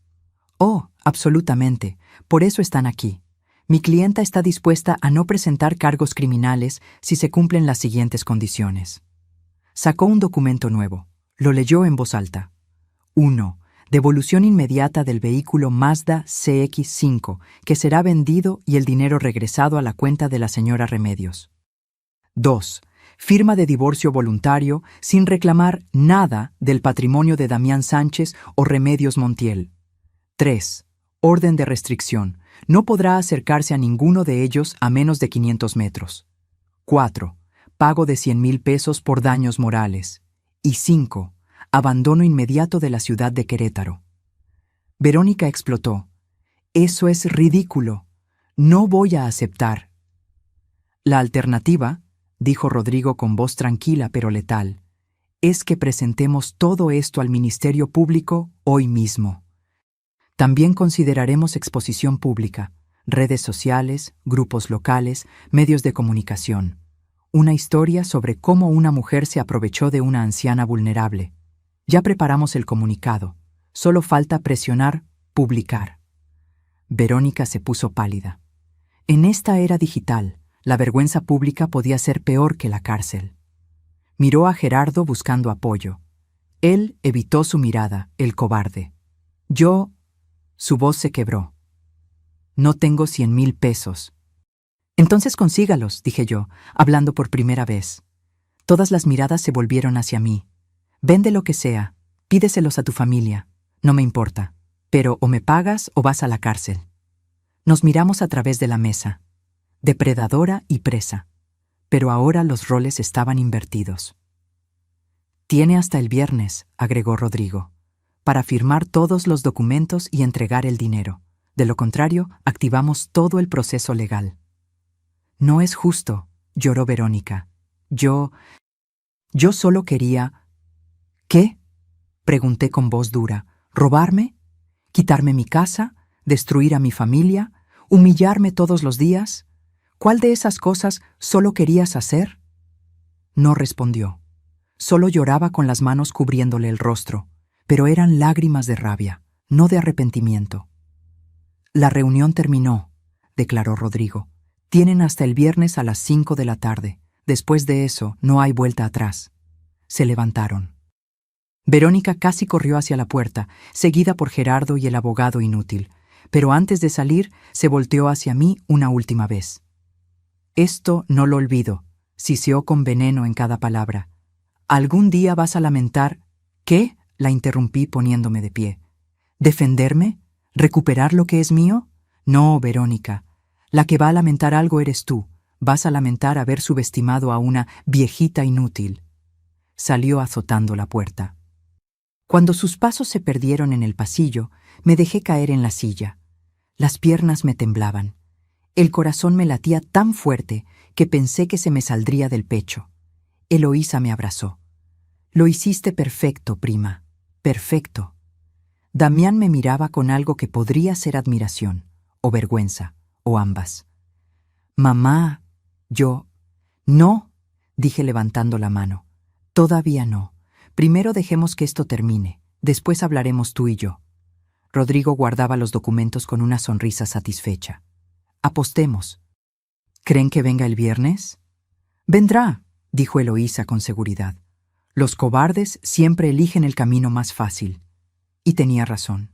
Oh, absolutamente. Por eso están aquí. Mi clienta está dispuesta a no presentar cargos criminales si se cumplen las siguientes condiciones. Sacó un documento nuevo. Lo leyó en voz alta. 1. Devolución inmediata del vehículo Mazda CX-5, que será vendido y el dinero regresado a la cuenta de la señora Remedios. 2. Firma de divorcio voluntario sin reclamar nada del patrimonio de Damián Sánchez o Remedios Montiel. 3. Orden de restricción. No podrá acercarse a ninguno de ellos a menos de 500 metros. 4. Pago de 100,000 pesos por daños morales. Y 5. Abandono inmediato de la ciudad de Querétaro. Verónica explotó. Eso es ridículo. No voy a aceptar. La alternativa, dijo Rodrigo con voz tranquila pero letal, es que presentemos todo esto al Ministerio Público hoy mismo. También consideraremos exposición pública, redes sociales, grupos locales, medios de comunicación. Una historia sobre cómo una mujer se aprovechó de una anciana vulnerable. Ya preparamos el comunicado. Solo falta presionar publicar. Verónica se puso pálida. En esta era digital, la vergüenza pública podía ser peor que la cárcel. Miró a Gerardo buscando apoyo. Él evitó su mirada, el cobarde. Yo... Su voz se quebró. No tengo 100,000 pesos. Entonces consígalos, dije yo, hablando por primera vez. Todas las miradas se volvieron hacia mí. Vende lo que sea, pídeselos a tu familia, no me importa, pero o me pagas o vas a la cárcel. Nos miramos a través de la mesa, depredadora y presa, pero ahora los roles estaban invertidos. Tiene hasta el viernes, agregó Rodrigo, para firmar todos los documentos y entregar el dinero. De lo contrario, activamos todo el proceso legal. No es justo, lloró Verónica. Yo solo quería... ¿Qué? Pregunté con voz dura. ¿Robarme? ¿Quitarme mi casa? ¿Destruir a mi familia? ¿Humillarme todos los días? ¿Cuál de esas cosas solo querías hacer? No respondió. Solo lloraba con las manos cubriéndole el rostro, pero eran lágrimas de rabia, no de arrepentimiento. La reunión terminó, declaró Rodrigo. Tienen hasta el viernes a las 5 de la tarde. Después de eso, no hay vuelta atrás. Se levantaron. Verónica casi corrió hacia la puerta, seguida por Gerardo y el abogado inútil, pero antes de salir, se volteó hacia mí una última vez. Esto no lo olvido, siseó con veneno en cada palabra. ¿Algún día vas a lamentar? ¿Qué? La interrumpí poniéndome de pie. ¿Defenderme? ¿Recuperar lo que es mío? No, Verónica. La que va a lamentar algo eres tú. Vas a lamentar haber subestimado a una viejita inútil. Salió azotando la puerta. Cuando sus pasos se perdieron en el pasillo, me dejé caer en la silla. Las piernas me temblaban. El corazón me latía tan fuerte que pensé que se me saldría del pecho. Eloísa me abrazó. Lo hiciste perfecto, prima. Perfecto. Damián me miraba con algo que podría ser admiración, o vergüenza, o ambas. Mamá, yo... No, dije levantando la mano. Todavía no. Primero dejemos que esto termine. Después hablaremos tú y yo. Rodrigo guardaba los documentos con una sonrisa satisfecha. Apostemos. ¿Creen que venga el viernes? Vendrá, dijo Eloísa con seguridad. Los cobardes siempre eligen el camino más fácil. Y tenía razón.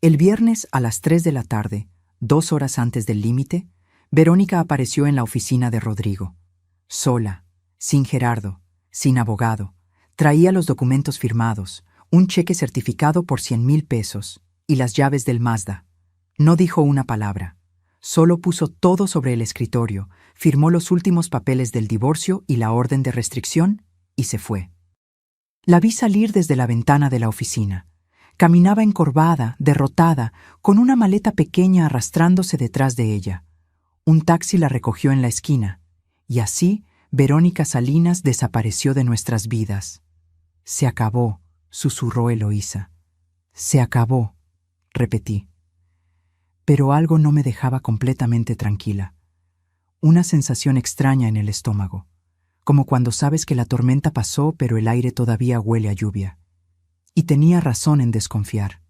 El viernes a las 3 de la tarde, 2 horas antes del límite, Verónica apareció en la oficina de Rodrigo. Sola, sin Gerardo, sin abogado. Traía los documentos firmados, un cheque certificado por 100,000 pesos y las llaves del Mazda. No dijo una palabra. Solo puso todo sobre el escritorio, firmó los últimos papeles del divorcio y la orden de restricción y se fue. La vi salir desde la ventana de la oficina. Caminaba encorvada, derrotada, con una maleta pequeña arrastrándose detrás de ella. Un taxi la recogió en la esquina, y así Verónica Salinas desapareció de nuestras vidas. Se acabó, susurró Eloísa. Se acabó, repetí. Pero algo no me dejaba completamente tranquila. Una sensación extraña en el estómago, como cuando sabes que la tormenta pasó pero el aire todavía huele a lluvia. Y tenía razón en desconfiar.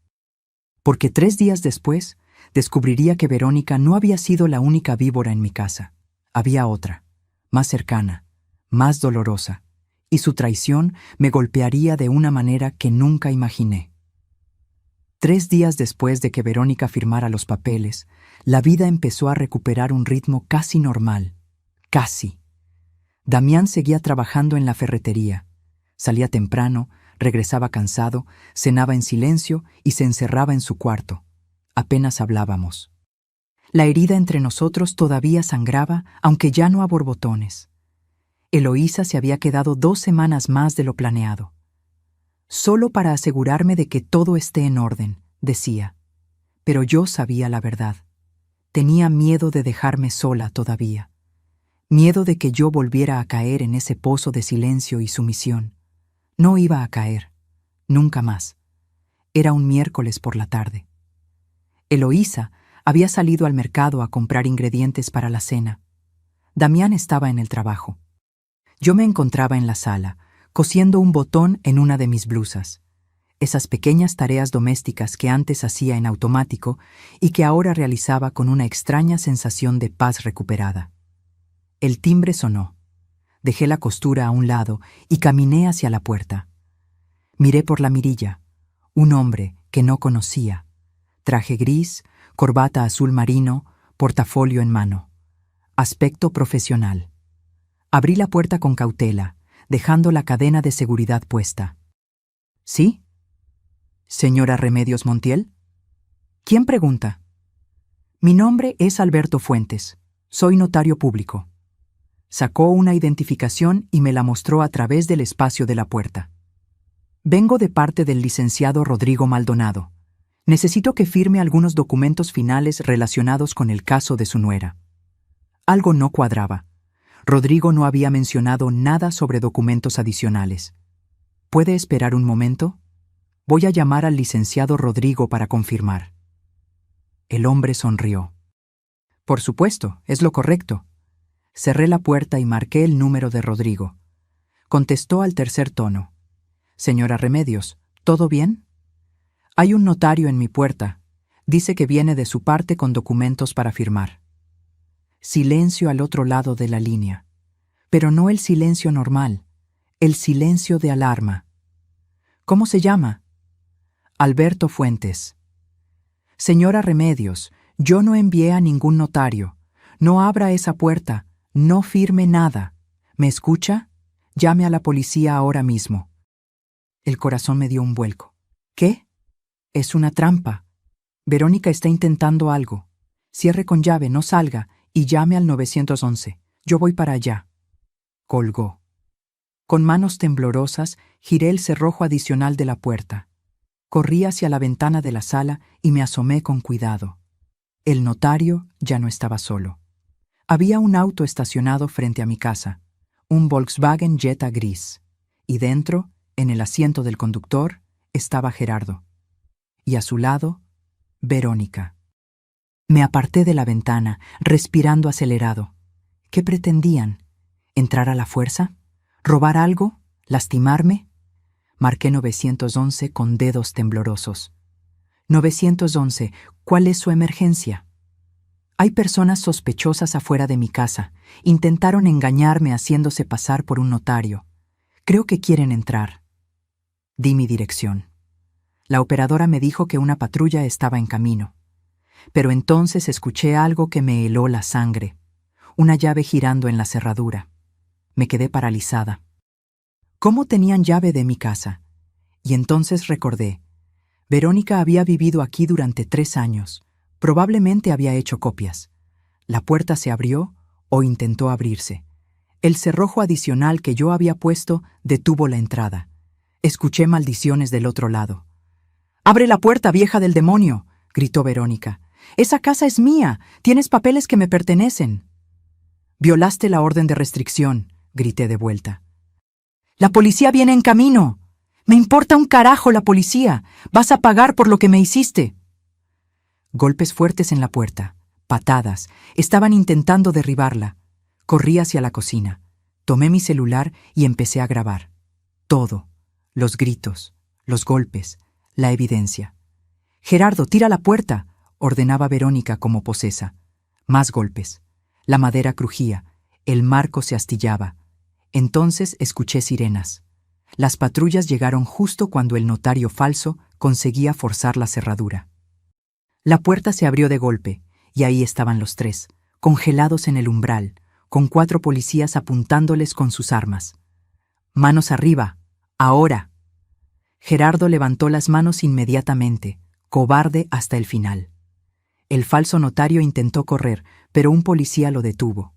Porque 3 días después, descubriría que Verónica no había sido la única víbora en mi casa. Había otra, más cercana, más dolorosa, y su traición me golpearía de una manera que nunca imaginé. 3 días después de que Verónica firmara los papeles, la vida empezó a recuperar un ritmo casi normal. Casi. Damián seguía trabajando en la ferretería. Salía temprano, regresaba cansado, cenaba en silencio y se encerraba en su cuarto. Apenas hablábamos. La herida entre nosotros todavía sangraba, aunque ya no a borbotones. Eloísa se había quedado 2 semanas más de lo planeado. Solo para asegurarme de que todo esté en orden, decía. Pero yo sabía la verdad. Tenía miedo de dejarme sola todavía. Miedo de que yo volviera a caer en ese pozo de silencio y sumisión. No iba a caer. Nunca más. Era un miércoles por la tarde. Eloísa había salido al mercado a comprar ingredientes para la cena. Damián estaba en el trabajo. Yo me encontraba en la sala, cosiendo un botón en una de mis blusas. Esas pequeñas tareas domésticas que antes hacía en automático y que ahora realizaba con una extraña sensación de paz recuperada. El timbre sonó. Dejé la costura a un lado y caminé hacia la puerta. Miré por la mirilla. Un hombre que no conocía. Traje gris, corbata azul marino, portafolio en mano. Aspecto profesional. Abrí la puerta con cautela, dejando la cadena de seguridad puesta. ¿Sí? ¿Señora Remedios Montiel? ¿Quién pregunta? Mi nombre es Alberto Fuentes. Soy notario público. Sacó una identificación y me la mostró a través del espacio de la puerta. Vengo de parte del licenciado Rodrigo Maldonado. Necesito que firme algunos documentos finales relacionados con el caso de su nuera. Algo no cuadraba. Rodrigo no había mencionado nada sobre documentos adicionales. ¿Puede esperar un momento? Voy a llamar al licenciado Rodrigo para confirmar. El hombre sonrió. Por supuesto, es lo correcto. Cerré la puerta y marqué el número de Rodrigo. Contestó al tercer tono. Señora Remedios, ¿todo bien? Hay un notario en mi puerta. Dice que viene de su parte con documentos para firmar. Silencio al otro lado de la línea. Pero no el silencio normal, el silencio de alarma. ¿Cómo se llama? Alberto Fuentes. Señora Remedios, yo no envié a ningún notario. No abra esa puerta, no firme nada. ¿Me escucha? Llame a la policía ahora mismo. El corazón me dio un vuelco. ¿Qué? Es una trampa. Verónica está intentando algo. Cierre con llave, no salga, y llame al 911. Yo voy para allá. Colgó. Con manos temblorosas, giré el cerrojo adicional de la puerta. Corrí hacia la ventana de la sala y me asomé con cuidado. El notario ya no estaba solo. Había un auto estacionado frente a mi casa, un Volkswagen Jetta gris, y dentro, en el asiento del conductor, estaba Gerardo. Y a su lado, Verónica. Me aparté de la ventana, respirando acelerado. ¿Qué pretendían? ¿Entrar a la fuerza? ¿Robar algo? ¿Lastimarme? Marqué 911 con dedos temblorosos. 911, ¿cuál es su emergencia? Hay personas sospechosas afuera de mi casa. Intentaron engañarme haciéndose pasar por un notario. Creo que quieren entrar. Di mi dirección. La operadora me dijo que una patrulla estaba en camino. Pero entonces escuché algo que me heló la sangre. Una llave girando en la cerradura. Me quedé paralizada. ¿Cómo tenían llave de mi casa? Y entonces recordé. Verónica había vivido aquí durante 3 años. Probablemente había hecho copias. La puerta se abrió o intentó abrirse. El cerrojo adicional que yo había puesto detuvo la entrada. Escuché maldiciones del otro lado. «¡Abre la puerta, vieja del demonio!», gritó Verónica. «Esa casa es mía. Tienes papeles que me pertenecen». «Violaste la orden de restricción», grité de vuelta. «La policía viene en camino». «Me importa un carajo la policía. Vas a pagar por lo que me hiciste». Golpes fuertes en la puerta, patadas, estaban intentando derribarla. Corrí hacia la cocina, tomé mi celular y empecé a grabar. Todo, los gritos, los golpes, la evidencia. «Gerardo, tira la puerta», ordenaba Verónica como posesa. Más golpes. La madera crujía, el marco se astillaba. Entonces escuché sirenas. Las patrullas llegaron justo cuando el notario falso conseguía forzar la cerradura. La puerta se abrió de golpe, y ahí estaban los 3, congelados en el umbral, con 4 policías apuntándoles con sus armas. «Manos arriba, ahora». Gerardo levantó las manos inmediatamente, cobarde hasta el final. El falso notario intentó correr, pero un policía lo detuvo.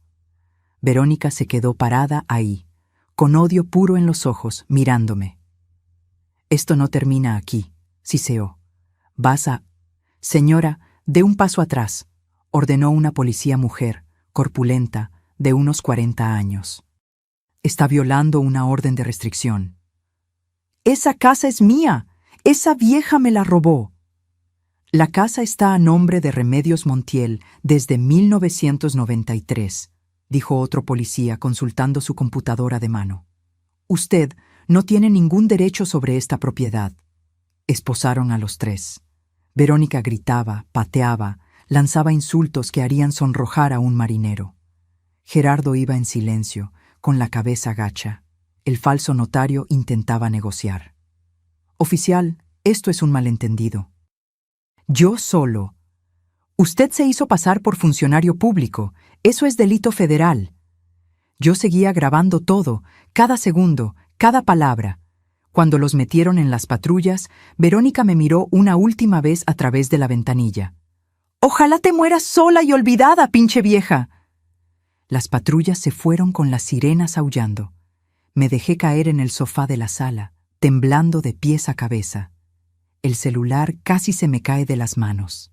Verónica se quedó parada ahí, con odio puro en los ojos, mirándome. «Esto no termina aquí», siseó. «Vas a...» «Señora, dé un paso atrás», ordenó una policía mujer, corpulenta, de unos 40 años. «Está violando una orden de restricción». «Esa casa es mía. Esa vieja me la robó». «La casa está a nombre de Remedios Montiel desde 1993. dijo otro policía consultando su computadora de mano. Usted no tiene ningún derecho sobre esta propiedad. Esposaron a los tres. Verónica gritaba, pateaba, lanzaba insultos que harían sonrojar a un marinero. Gerardo iba en silencio, con la cabeza gacha. El falso notario intentaba negociar. Oficial, esto es un malentendido. Yo solo. Usted se hizo pasar por funcionario público. Eso es delito federal. Yo seguía grabando todo, cada segundo, cada palabra. Cuando los metieron en las patrullas, Verónica me miró una última vez a través de la ventanilla. «Ojalá te mueras sola y olvidada, pinche vieja». Las patrullas se fueron con las sirenas aullando. Me dejé caer en el sofá de la sala, temblando de pies a cabeza. El celular casi se me cae de las manos.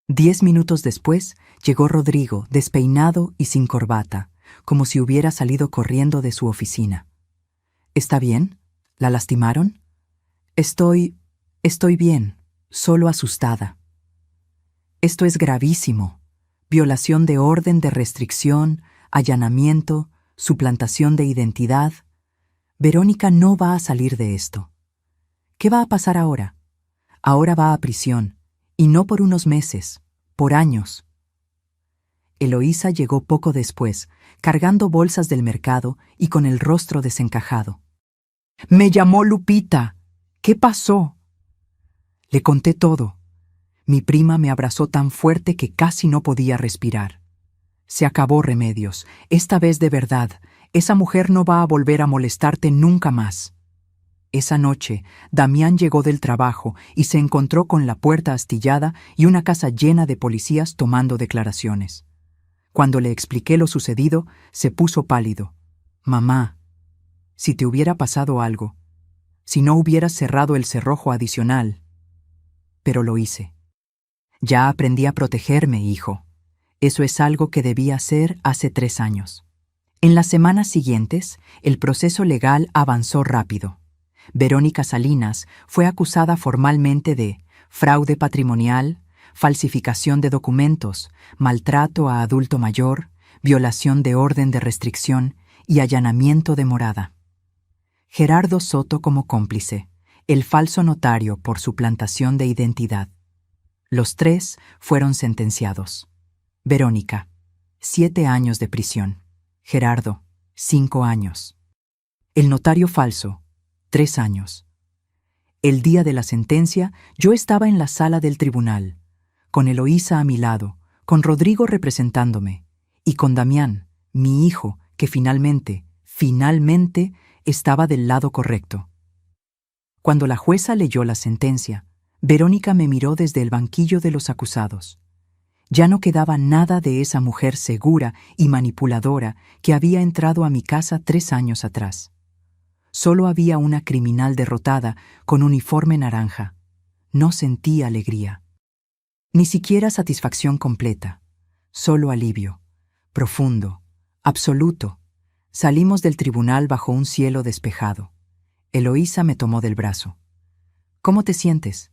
10 minutos después, llegó Rodrigo, despeinado y sin corbata, como si hubiera salido corriendo de su oficina. «¿Está bien? ¿La lastimaron?» Estoy bien, solo asustada». «Esto es gravísimo. Violación de orden de restricción, allanamiento, suplantación de identidad. Verónica no va a salir de esto. ¿Qué va a pasar ahora? Ahora va a prisión, y no por unos meses, por años». Eloísa llegó poco después, cargando bolsas del mercado y con el rostro desencajado. «Me llamó Lupita. ¿Qué pasó?» Le conté todo. Mi prima me abrazó tan fuerte que casi no podía respirar. «Se acabó, Remedios. Esta vez de verdad. Esa mujer no va a volver a molestarte nunca más». Esa noche, Damián llegó del trabajo y se encontró con la puerta astillada y una casa llena de policías tomando declaraciones. Cuando le expliqué lo sucedido, se puso pálido. «Mamá, si te hubiera pasado algo, si no hubieras cerrado el cerrojo adicional». Pero lo hice. «Ya aprendí a protegerme, hijo. Eso es algo que debí hacer hace 3 años». En las semanas siguientes, el proceso legal avanzó rápido. Verónica Salinas fue acusada formalmente de fraude patrimonial, falsificación de documentos, maltrato a adulto mayor, violación de orden de restricción y allanamiento de morada. Gerardo Soto como cómplice, el falso notario por suplantación de identidad. Los 3 fueron sentenciados. Verónica, 7 años de prisión. Gerardo, 5 años. El notario falso, 3 años. El día de la sentencia, yo estaba en la sala del tribunal, con Eloísa a mi lado, con Rodrigo representándome, y con Damián, mi hijo, que finalmente estaba del lado correcto. Cuando la jueza leyó la sentencia, Verónica me miró desde el banquillo de los acusados. Ya no quedaba nada de esa mujer segura y manipuladora que había entrado a mi casa 3 años atrás. Solo había una criminal derrotada con uniforme naranja. No sentí alegría. Ni siquiera satisfacción completa. Solo alivio. Profundo. Absoluto. Salimos del tribunal bajo un cielo despejado. Eloísa me tomó del brazo. «¿Cómo te sientes?»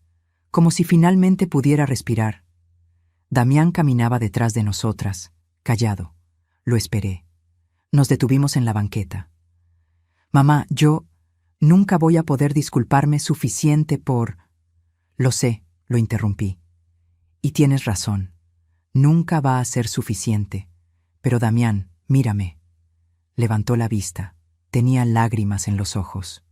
Como si finalmente pudiera respirar. Damián caminaba detrás de nosotras, callado. Lo esperé. Nos detuvimos en la banqueta. «Mamá, yo nunca voy a poder disculparme suficiente por...» «Lo sé», lo interrumpí. «Y tienes razón. Nunca va a ser suficiente. Pero Damián, mírame». Levantó la vista. Tenía lágrimas en los ojos.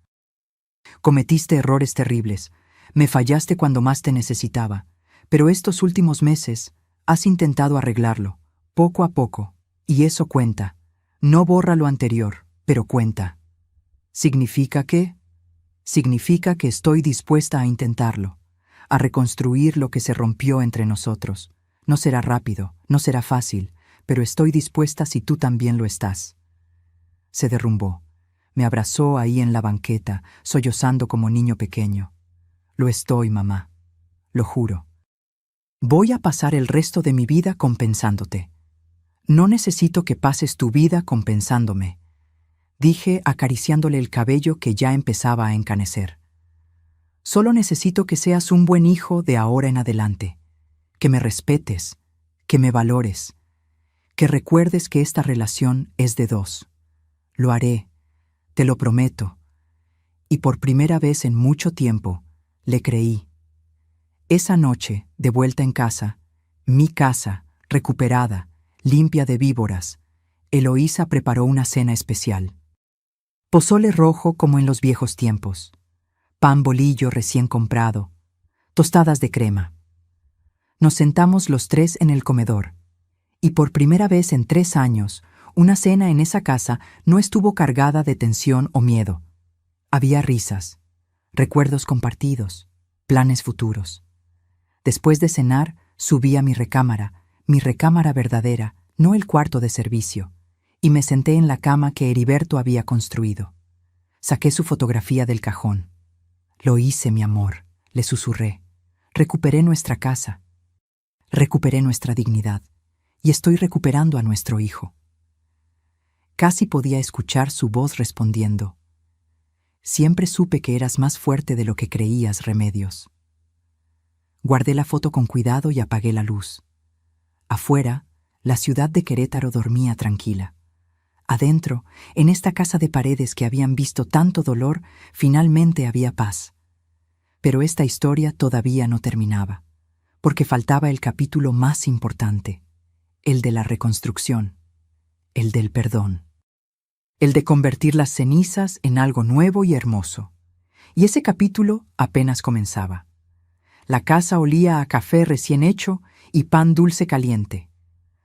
«Cometiste errores terribles. Me fallaste cuando más te necesitaba. Pero estos últimos meses has intentado arreglarlo, poco a poco. Y eso cuenta. No borra lo anterior, pero cuenta». ¿Significa qué? Significa que estoy dispuesta a intentarlo, a reconstruir lo que se rompió entre nosotros. No será rápido, no será fácil, pero estoy dispuesta si tú también lo estás. Se derrumbó. Me abrazó ahí en la banqueta, sollozando como niño pequeño. «Lo estoy, mamá. Lo juro. Voy a pasar el resto de mi vida compensándote. No necesito que pases tu vida compensándome», dije acariciándole el cabello que ya empezaba a encanecer. «Solo necesito que seas un buen hijo de ahora en adelante, que me respetes, que me valores, que recuerdes que esta relación es de dos. Lo haré, te lo prometo. Y por primera vez en mucho tiempo, le creí. Esa noche, de vuelta en casa, mi casa, recuperada, limpia de víboras, Eloísa preparó una cena especial. Pozole rojo como en los viejos tiempos, pan bolillo recién comprado, tostadas de crema. Nos sentamos los tres en el comedor, y por primera vez en 3 años, una cena en esa casa no estuvo cargada de tensión o miedo. Había risas, recuerdos compartidos, planes futuros. Después de cenar, subí a mi recámara verdadera, no el cuarto de servicio, y me senté en la cama que Heriberto había construido. Saqué su fotografía del cajón. Lo hice, mi amor, le susurré. Recuperé nuestra casa. Recuperé nuestra dignidad. Y estoy recuperando a nuestro hijo. Casi podía escuchar su voz respondiendo. Siempre supe que eras más fuerte de lo que creías, Remedios. Guardé la foto con cuidado y apagué la luz. Afuera, la ciudad de Querétaro dormía tranquila. Adentro, en esta casa de paredes que habían visto tanto dolor, finalmente había paz. Pero esta historia todavía no terminaba, porque faltaba el capítulo más importante, el de la reconstrucción, el del perdón, el de convertir las cenizas en algo nuevo y hermoso. Y ese capítulo apenas comenzaba. La casa olía a café recién hecho y pan dulce caliente.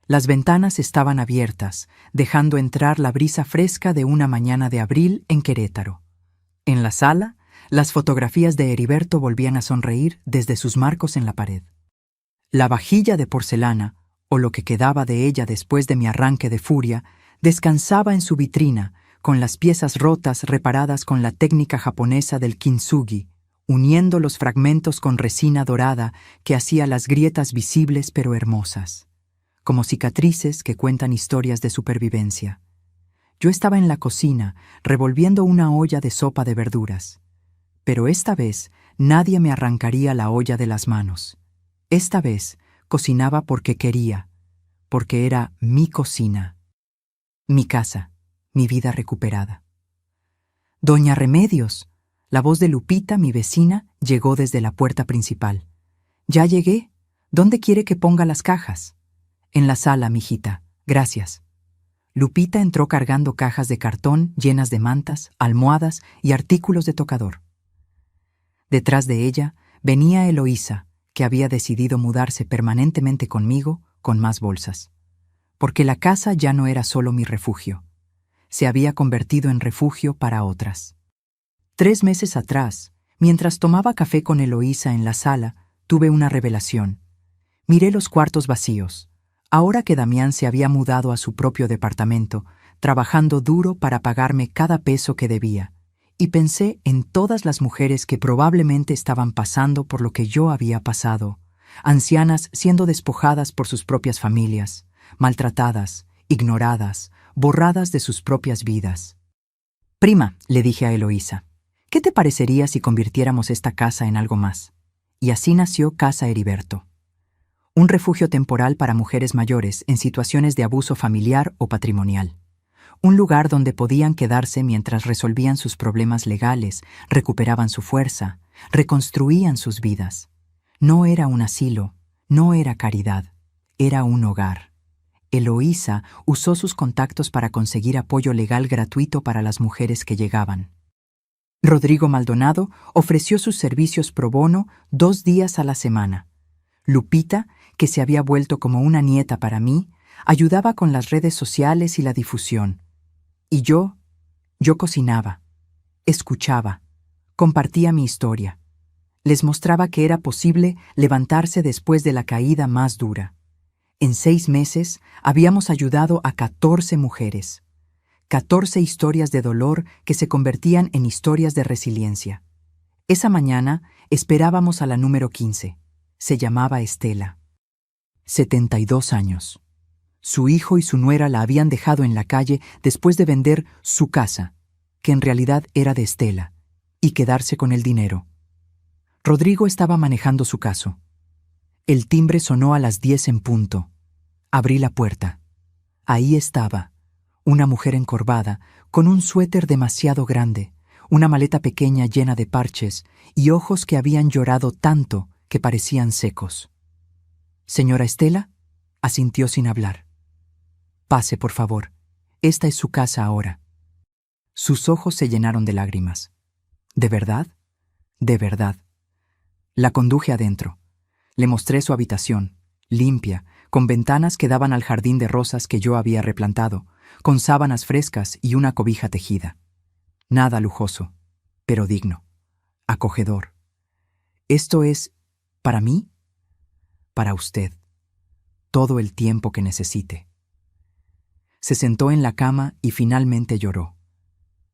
Las ventanas estaban abiertas, dejando entrar la brisa fresca de una mañana de abril en Querétaro. En la sala, las fotografías de Heriberto volvían a sonreír desde sus marcos en la pared. La vajilla de porcelana, o lo que quedaba de ella después de mi arranque de furia, descansaba en su vitrina, con las piezas rotas reparadas con la técnica japonesa del kintsugi, uniendo los fragmentos con resina dorada que hacía las grietas visibles pero hermosas, como cicatrices que cuentan historias de supervivencia. Yo estaba en la cocina, revolviendo una olla de sopa de verduras. Pero esta vez nadie me arrancaría la olla de las manos. Esta vez cocinaba porque quería, porque era mi cocina, mi casa, mi vida recuperada. «Doña Remedios», la voz de Lupita, mi vecina, llegó desde la puerta principal. «Ya llegué. ¿Dónde quiere que ponga las cajas?» «En la sala, mijita. Gracias». Lupita entró cargando cajas de cartón llenas de mantas, almohadas y artículos de tocador. Detrás de ella venía Eloísa, que había decidido mudarse permanentemente conmigo con más bolsas. Porque la casa ya no era solo mi refugio. Se había convertido en refugio para otras. 3 meses atrás, mientras tomaba café con Eloísa en la sala, tuve una revelación. Miré los cuartos vacíos. Ahora que Damián se había mudado a su propio departamento, trabajando duro para pagarme cada peso que debía, y pensé en todas las mujeres que probablemente estaban pasando por lo que yo había pasado, ancianas siendo despojadas por sus propias familias, maltratadas, ignoradas, borradas de sus propias vidas. «Prima», le dije a Eloísa, «¿qué te parecería si convirtiéramos esta casa en algo más?» Y así nació Casa Heriberto. Un refugio temporal para mujeres mayores en situaciones de abuso familiar o patrimonial. Un lugar donde podían quedarse mientras resolvían sus problemas legales, recuperaban su fuerza, reconstruían sus vidas. No era un asilo, no era caridad, era un hogar. Eloísa usó sus contactos para conseguir apoyo legal gratuito para las mujeres que llegaban. Rodrigo Maldonado ofreció sus servicios pro bono 2 días a la semana. Lupita, que se había vuelto como una nieta para mí, ayudaba con las redes sociales y la difusión. Y yo cocinaba, escuchaba, compartía mi historia. Les mostraba que era posible levantarse después de la caída más dura. En 6 meses habíamos ayudado a 14 mujeres. 14 historias de dolor que se convertían en historias de resiliencia. Esa mañana esperábamos a la número 15. Se llamaba Estela. 72 años. Su hijo y su nuera la habían dejado en la calle después de vender su casa, que en realidad era de Estela, y quedarse con el dinero. Rodrigo estaba manejando su caso. El timbre sonó a las 10 en punto. Abrí la puerta. Ahí estaba, una mujer encorvada, con un suéter demasiado grande, una maleta pequeña llena de parches y ojos que habían llorado tanto que parecían secos. «Señora Estela», asintió sin hablar. «Pase, por favor. Esta es su casa ahora». Sus ojos se llenaron de lágrimas. «¿De verdad?» «De verdad». La conduje adentro. Le mostré su habitación, limpia, con ventanas que daban al jardín de rosas que yo había replantado, con sábanas frescas y una cobija tejida. Nada lujoso, pero digno, acogedor. «Esto es, ¿para mí?» «Para usted. Todo el tiempo que necesite». Se sentó en la cama y finalmente lloró.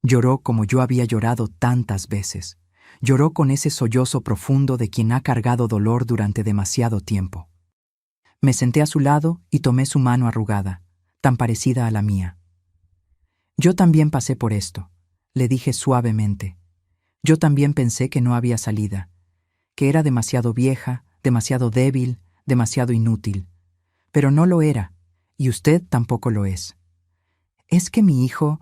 Lloró como yo había llorado tantas veces. Lloró con ese sollozo profundo de quien ha cargado dolor durante demasiado tiempo. Me senté a su lado y tomé su mano arrugada, tan parecida a la mía. «Yo también pasé por esto», le dije suavemente. «Yo también pensé que no había salida, que era demasiado vieja, demasiado débil, demasiado inútil. Pero no lo era, y usted tampoco lo es. Es que mi hijo,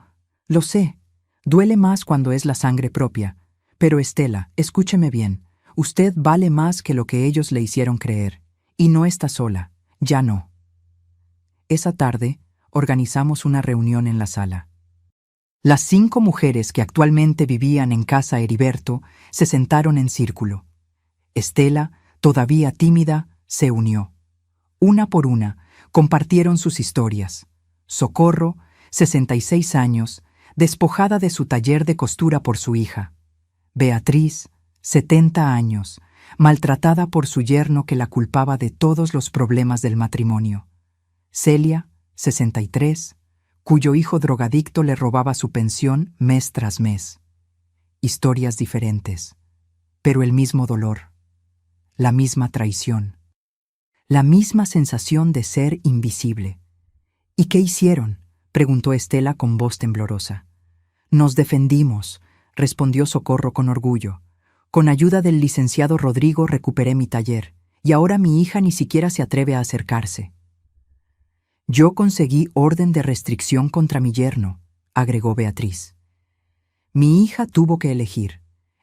lo sé, duele más cuando es la sangre propia, pero Estela, escúcheme bien, usted vale más que lo que ellos le hicieron creer, y no está sola, ya no». Esa tarde, organizamos una reunión en la sala. Las 5 mujeres que actualmente vivían en casa Heriberto se sentaron en círculo. Estela, todavía tímida, se unió. Una por una, compartieron sus historias. Socorro, 66 años, despojada de su taller de costura por su hija. Beatriz, 70 años, maltratada por su yerno que la culpaba de todos los problemas del matrimonio. Celia, 63, cuyo hijo drogadicto le robaba su pensión mes tras mes. Historias diferentes, pero el mismo dolor, la misma traición, la misma sensación de ser invisible. «¿Y qué hicieron?», preguntó Estela con voz temblorosa. «Nos defendimos», respondió Socorro con orgullo. «Con ayuda del licenciado Rodrigo recuperé mi taller, y ahora mi hija ni siquiera se atreve a acercarse». «Yo conseguí orden de restricción contra mi yerno», agregó Beatriz. «Mi hija tuvo que elegir.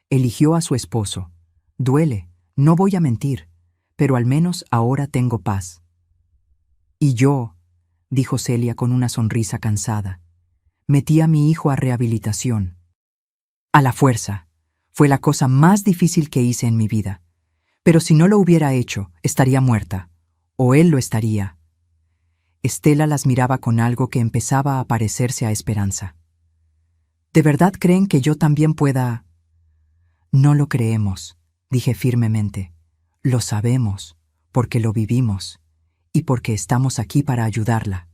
Eligió a su esposo. Duele, no voy a mentir, pero al menos ahora tengo paz». «Y yo», dijo Celia con una sonrisa cansada, «metí a mi hijo a rehabilitación. A la fuerza. Fue la cosa más difícil que hice en mi vida. Pero si no lo hubiera hecho, estaría muerta. O él lo estaría». Estela las miraba con algo que empezaba a parecerse a Esperanza. «¿De verdad creen que yo también pueda...?» «No lo creemos», dije firmemente. «Lo sabemos, porque lo vivimos, y porque estamos aquí para ayudarla».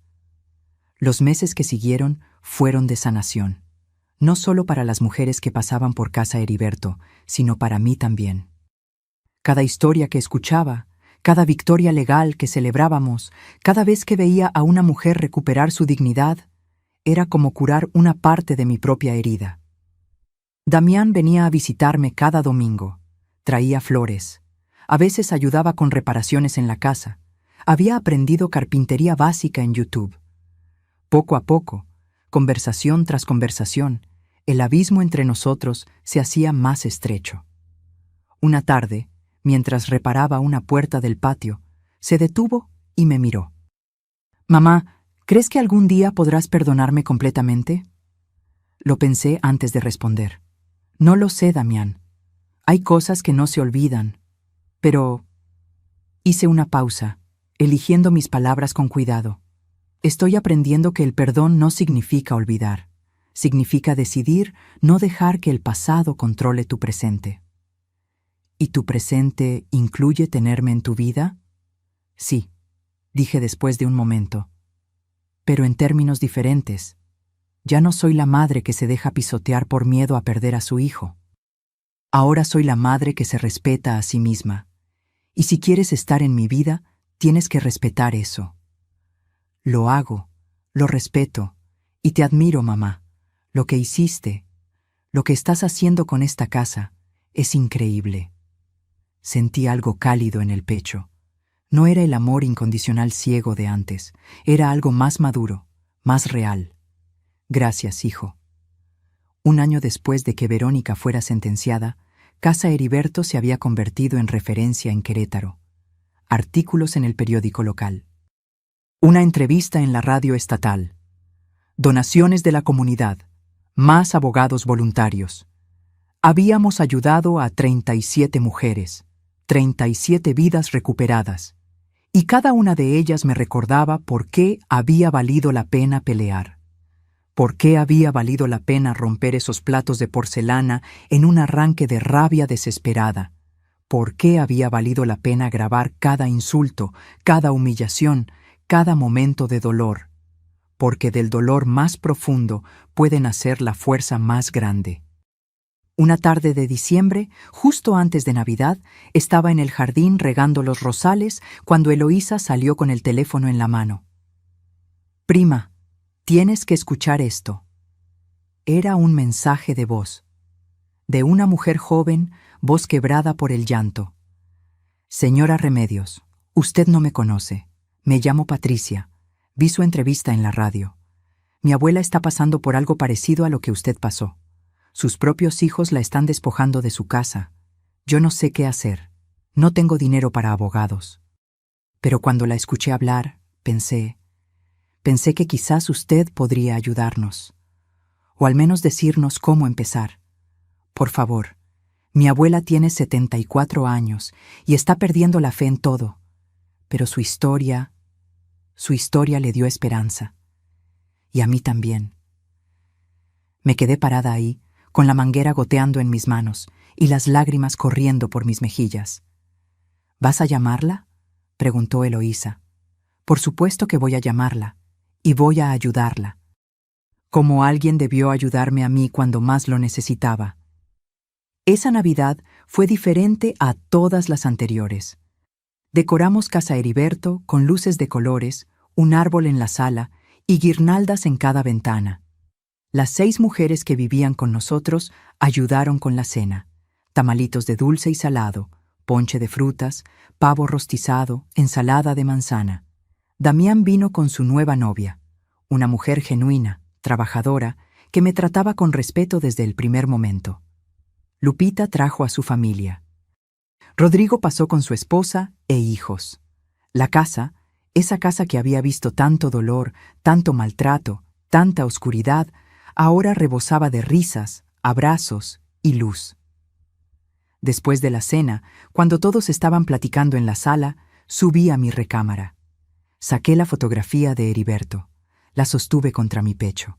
Los meses que siguieron fueron de sanación, no solo para las mujeres que pasaban por casa Heriberto, sino para mí también. Cada historia que escuchaba, cada victoria legal que celebrábamos, cada vez que veía a una mujer recuperar su dignidad, era como curar una parte de mi propia herida. Damián venía a visitarme cada domingo, traía flores, a veces ayudaba con reparaciones en la casa, había aprendido carpintería básica en YouTube. Poco a poco, conversación tras conversación, el abismo entre nosotros se hacía más estrecho. Una tarde, mientras reparaba una puerta del patio, se detuvo y me miró. «Mamá, ¿crees que algún día podrás perdonarme completamente?» Lo pensé antes de responder. «No lo sé, Damián. Hay cosas que no se olvidan. Pero...» Hice una pausa, eligiendo mis palabras con cuidado. «Estoy aprendiendo que el perdón no significa olvidar. Significa decidir no dejar que el pasado controle tu presente». «¿Y tu presente incluye tenerme en tu vida?» «Sí», dije después de un momento. «Pero en términos diferentes. Ya no soy la madre que se deja pisotear por miedo a perder a su hijo. Ahora soy la madre que se respeta a sí misma. Y si quieres estar en mi vida, tienes que respetar eso». «Lo hago, lo respeto, y te admiro, mamá. Lo que hiciste, lo que estás haciendo con esta casa, es increíble». Sentí algo cálido en el pecho. No era el amor incondicional ciego de antes, era algo más maduro, más real. Gracias, hijo. Un año después de que Verónica fuera sentenciada, Casa Heriberto se había convertido en referencia en Querétaro. Artículos en el periódico local. Una entrevista en la radio estatal. Donaciones de la comunidad. Más abogados voluntarios. Habíamos ayudado a 37 mujeres, 37 vidas recuperadas, y cada una de ellas me recordaba por qué había valido la pena pelear. ¿Por qué había valido la pena romper esos platos de porcelana en un arranque de rabia desesperada? ¿Por qué había valido la pena grabar cada insulto, cada humillación, cada momento de dolor? Porque del dolor más profundo puede nacer la fuerza más grande. Una tarde de diciembre, justo antes de Navidad, estaba en el jardín regando los rosales cuando Eloísa salió con el teléfono en la mano. «Prima, tienes que escuchar esto». Era un mensaje de voz. De una mujer joven, voz quebrada por el llanto. «Señora Remedios, usted no me conoce. Me llamo Patricia. Vi su entrevista en la radio. Mi abuela está pasando por algo parecido a lo que usted pasó. Sus propios hijos la están despojando de su casa. Yo no sé qué hacer. No tengo dinero para abogados. Pero cuando la escuché hablar, pensé que quizás usted podría ayudarnos. O al menos decirnos cómo empezar. Por favor, mi abuela tiene 74 años y está perdiendo la fe en todo. Pero su historia le dio esperanza. Y a mí también. Me quedé parada ahí, con la manguera goteando en mis manos y las lágrimas corriendo por mis mejillas. «¿Vas a llamarla?», preguntó Eloísa. «Por supuesto que voy a llamarla, y voy a ayudarla. Como alguien debió ayudarme a mí cuando más lo necesitaba». Esa Navidad fue diferente a todas las anteriores. Decoramos Casa Heriberto con luces de colores, un árbol en la sala y guirnaldas en cada ventana. Las 6 mujeres que vivían con nosotros ayudaron con la cena. Tamalitos de dulce y salado, ponche de frutas, pavo rostizado, ensalada de manzana. Damián vino con su nueva novia, una mujer genuina, trabajadora, que me trataba con respeto desde el primer momento. Lupita trajo a su familia. Rodrigo pasó con su esposa e hijos. La casa, esa casa que había visto tanto dolor, tanto maltrato, tanta oscuridad, ahora rebosaba de risas, abrazos y luz. Después de la cena, cuando todos estaban platicando en la sala, subí a mi recámara. Saqué la fotografía de Heriberto. La sostuve contra mi pecho.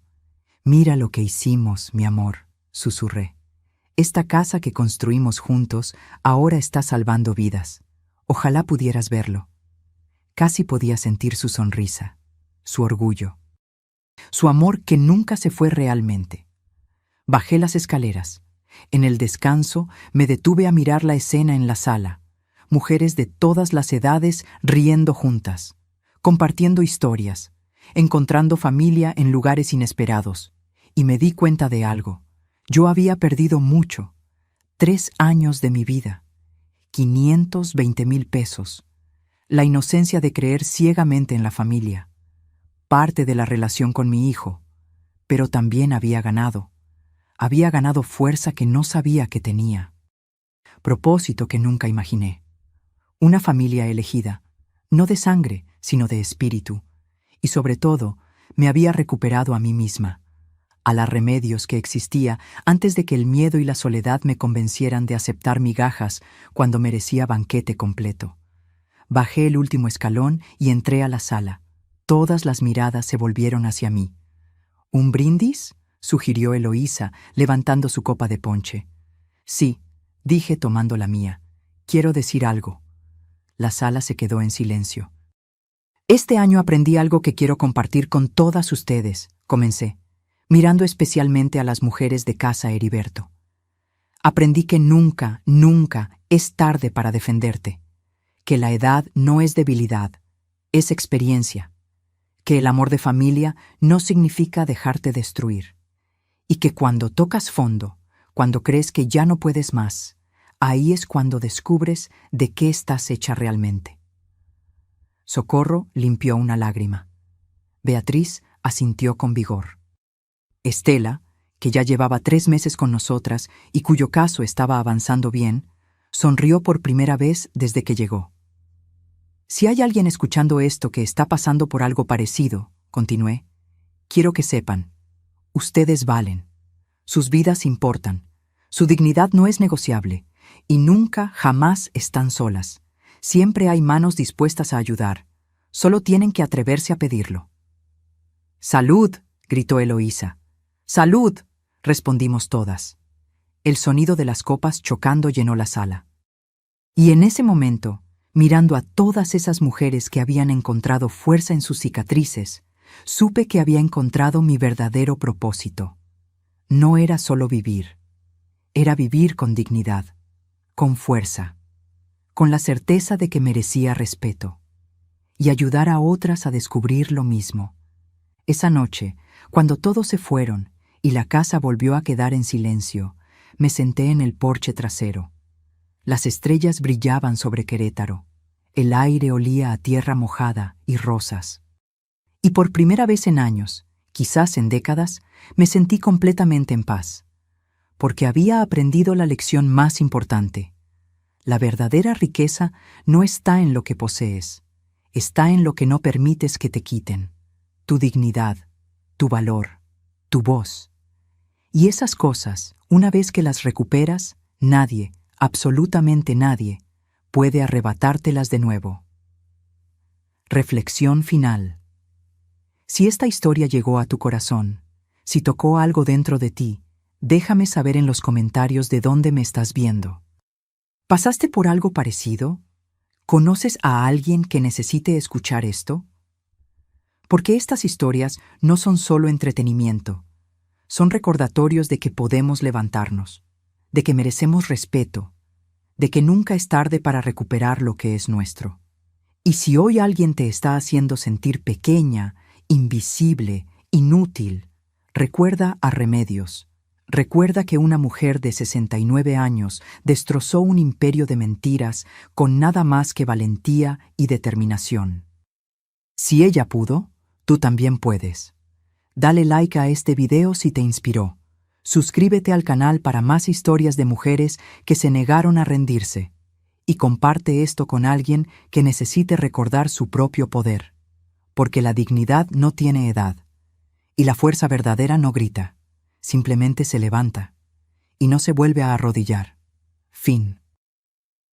«Mira lo que hicimos, mi amor», susurré. «Esta casa que construimos juntos ahora está salvando vidas. Ojalá pudieras verlo». Casi podía sentir su sonrisa, su orgullo. Su amor que nunca se fue realmente. Bajé las escaleras. En el descanso me detuve a mirar la escena en la sala. Mujeres de todas las edades riendo juntas, compartiendo historias, encontrando familia en lugares inesperados. Y me di cuenta de algo. Yo había perdido mucho. 3 años de mi vida. 520,000 pesos. La inocencia de creer ciegamente en la familia. Parte de la relación con mi hijo, pero también había ganado fuerza que no sabía que tenía, propósito que nunca imaginé, una familia elegida, no de sangre, sino de espíritu, y sobre todo, me había recuperado a mí misma, a la Remedios que existía antes de que el miedo y la soledad me convencieran de aceptar migajas cuando merecía banquete completo. Bajé el último escalón y entré a la sala. Todas las miradas se volvieron hacia mí. «¿Un brindis?», sugirió Eloísa, levantando su copa de ponche. «Sí», dije tomando la mía. «Quiero decir algo». La sala se quedó en silencio. «Este año aprendí algo que quiero compartir con todas ustedes», comencé, mirando especialmente a las mujeres de Casa Heriberto. «Aprendí que nunca, nunca es tarde para defenderte, que la edad no es debilidad, es experiencia, que el amor de familia no significa dejarte destruir, y que cuando tocas fondo, cuando crees que ya no puedes más, ahí es cuando descubres de qué estás hecha realmente. Socorro limpió una lágrima. Beatriz asintió con vigor. Estela, que ya llevaba 3 meses con nosotras y cuyo caso estaba avanzando bien, sonrió por primera vez desde que llegó. Si hay alguien escuchando esto que está pasando por algo parecido, continué, quiero que sepan, ustedes valen. Sus vidas importan. Su dignidad no es negociable. Y nunca, jamás están solas. Siempre hay manos dispuestas a ayudar. Solo tienen que atreverse a pedirlo. ¡Salud!, gritó Eloísa. ¡Salud!, respondimos todas. El sonido de las copas chocando llenó la sala. Y en ese momento, mirando a todas esas mujeres que habían encontrado fuerza en sus cicatrices, supe que había encontrado mi verdadero propósito. No era solo vivir. Era vivir con dignidad, con fuerza, con la certeza de que merecía respeto, y ayudar a otras a descubrir lo mismo. Esa noche, cuando todos se fueron y la casa volvió a quedar en silencio, me senté en el porche trasero. Las estrellas brillaban sobre Querétaro. El aire olía a tierra mojada y rosas. Y por primera vez en años, quizás en décadas, me sentí completamente en paz, porque había aprendido la lección más importante. La verdadera riqueza no está en lo que posees, está en lo que no permites que te quiten. Tu dignidad, tu valor, tu voz. Y esas cosas, una vez que las recuperas, nadie, absolutamente nadie, puede arrebatártelas de nuevo. Reflexión final. Si esta historia llegó a tu corazón, si tocó algo dentro de ti, déjame saber en los comentarios de dónde me estás viendo. ¿Pasaste por algo parecido? ¿Conoces a alguien que necesite escuchar esto? Porque estas historias no son solo entretenimiento, son recordatorios de que podemos levantarnos, de que merecemos respeto, de que nunca es tarde para recuperar lo que es nuestro. Y si hoy alguien te está haciendo sentir pequeña, invisible, inútil, recuerda a Remedios. Recuerda que una mujer de 69 años destrozó un imperio de mentiras con nada más que valentía y determinación. Si ella pudo, tú también puedes. Dale like a este video si te inspiró. Suscríbete al canal para más historias de mujeres que se negaron a rendirse. Y comparte esto con alguien que necesite recordar su propio poder. Porque la dignidad no tiene edad. Y la fuerza verdadera no grita. Simplemente se levanta. Y no se vuelve a arrodillar. Fin.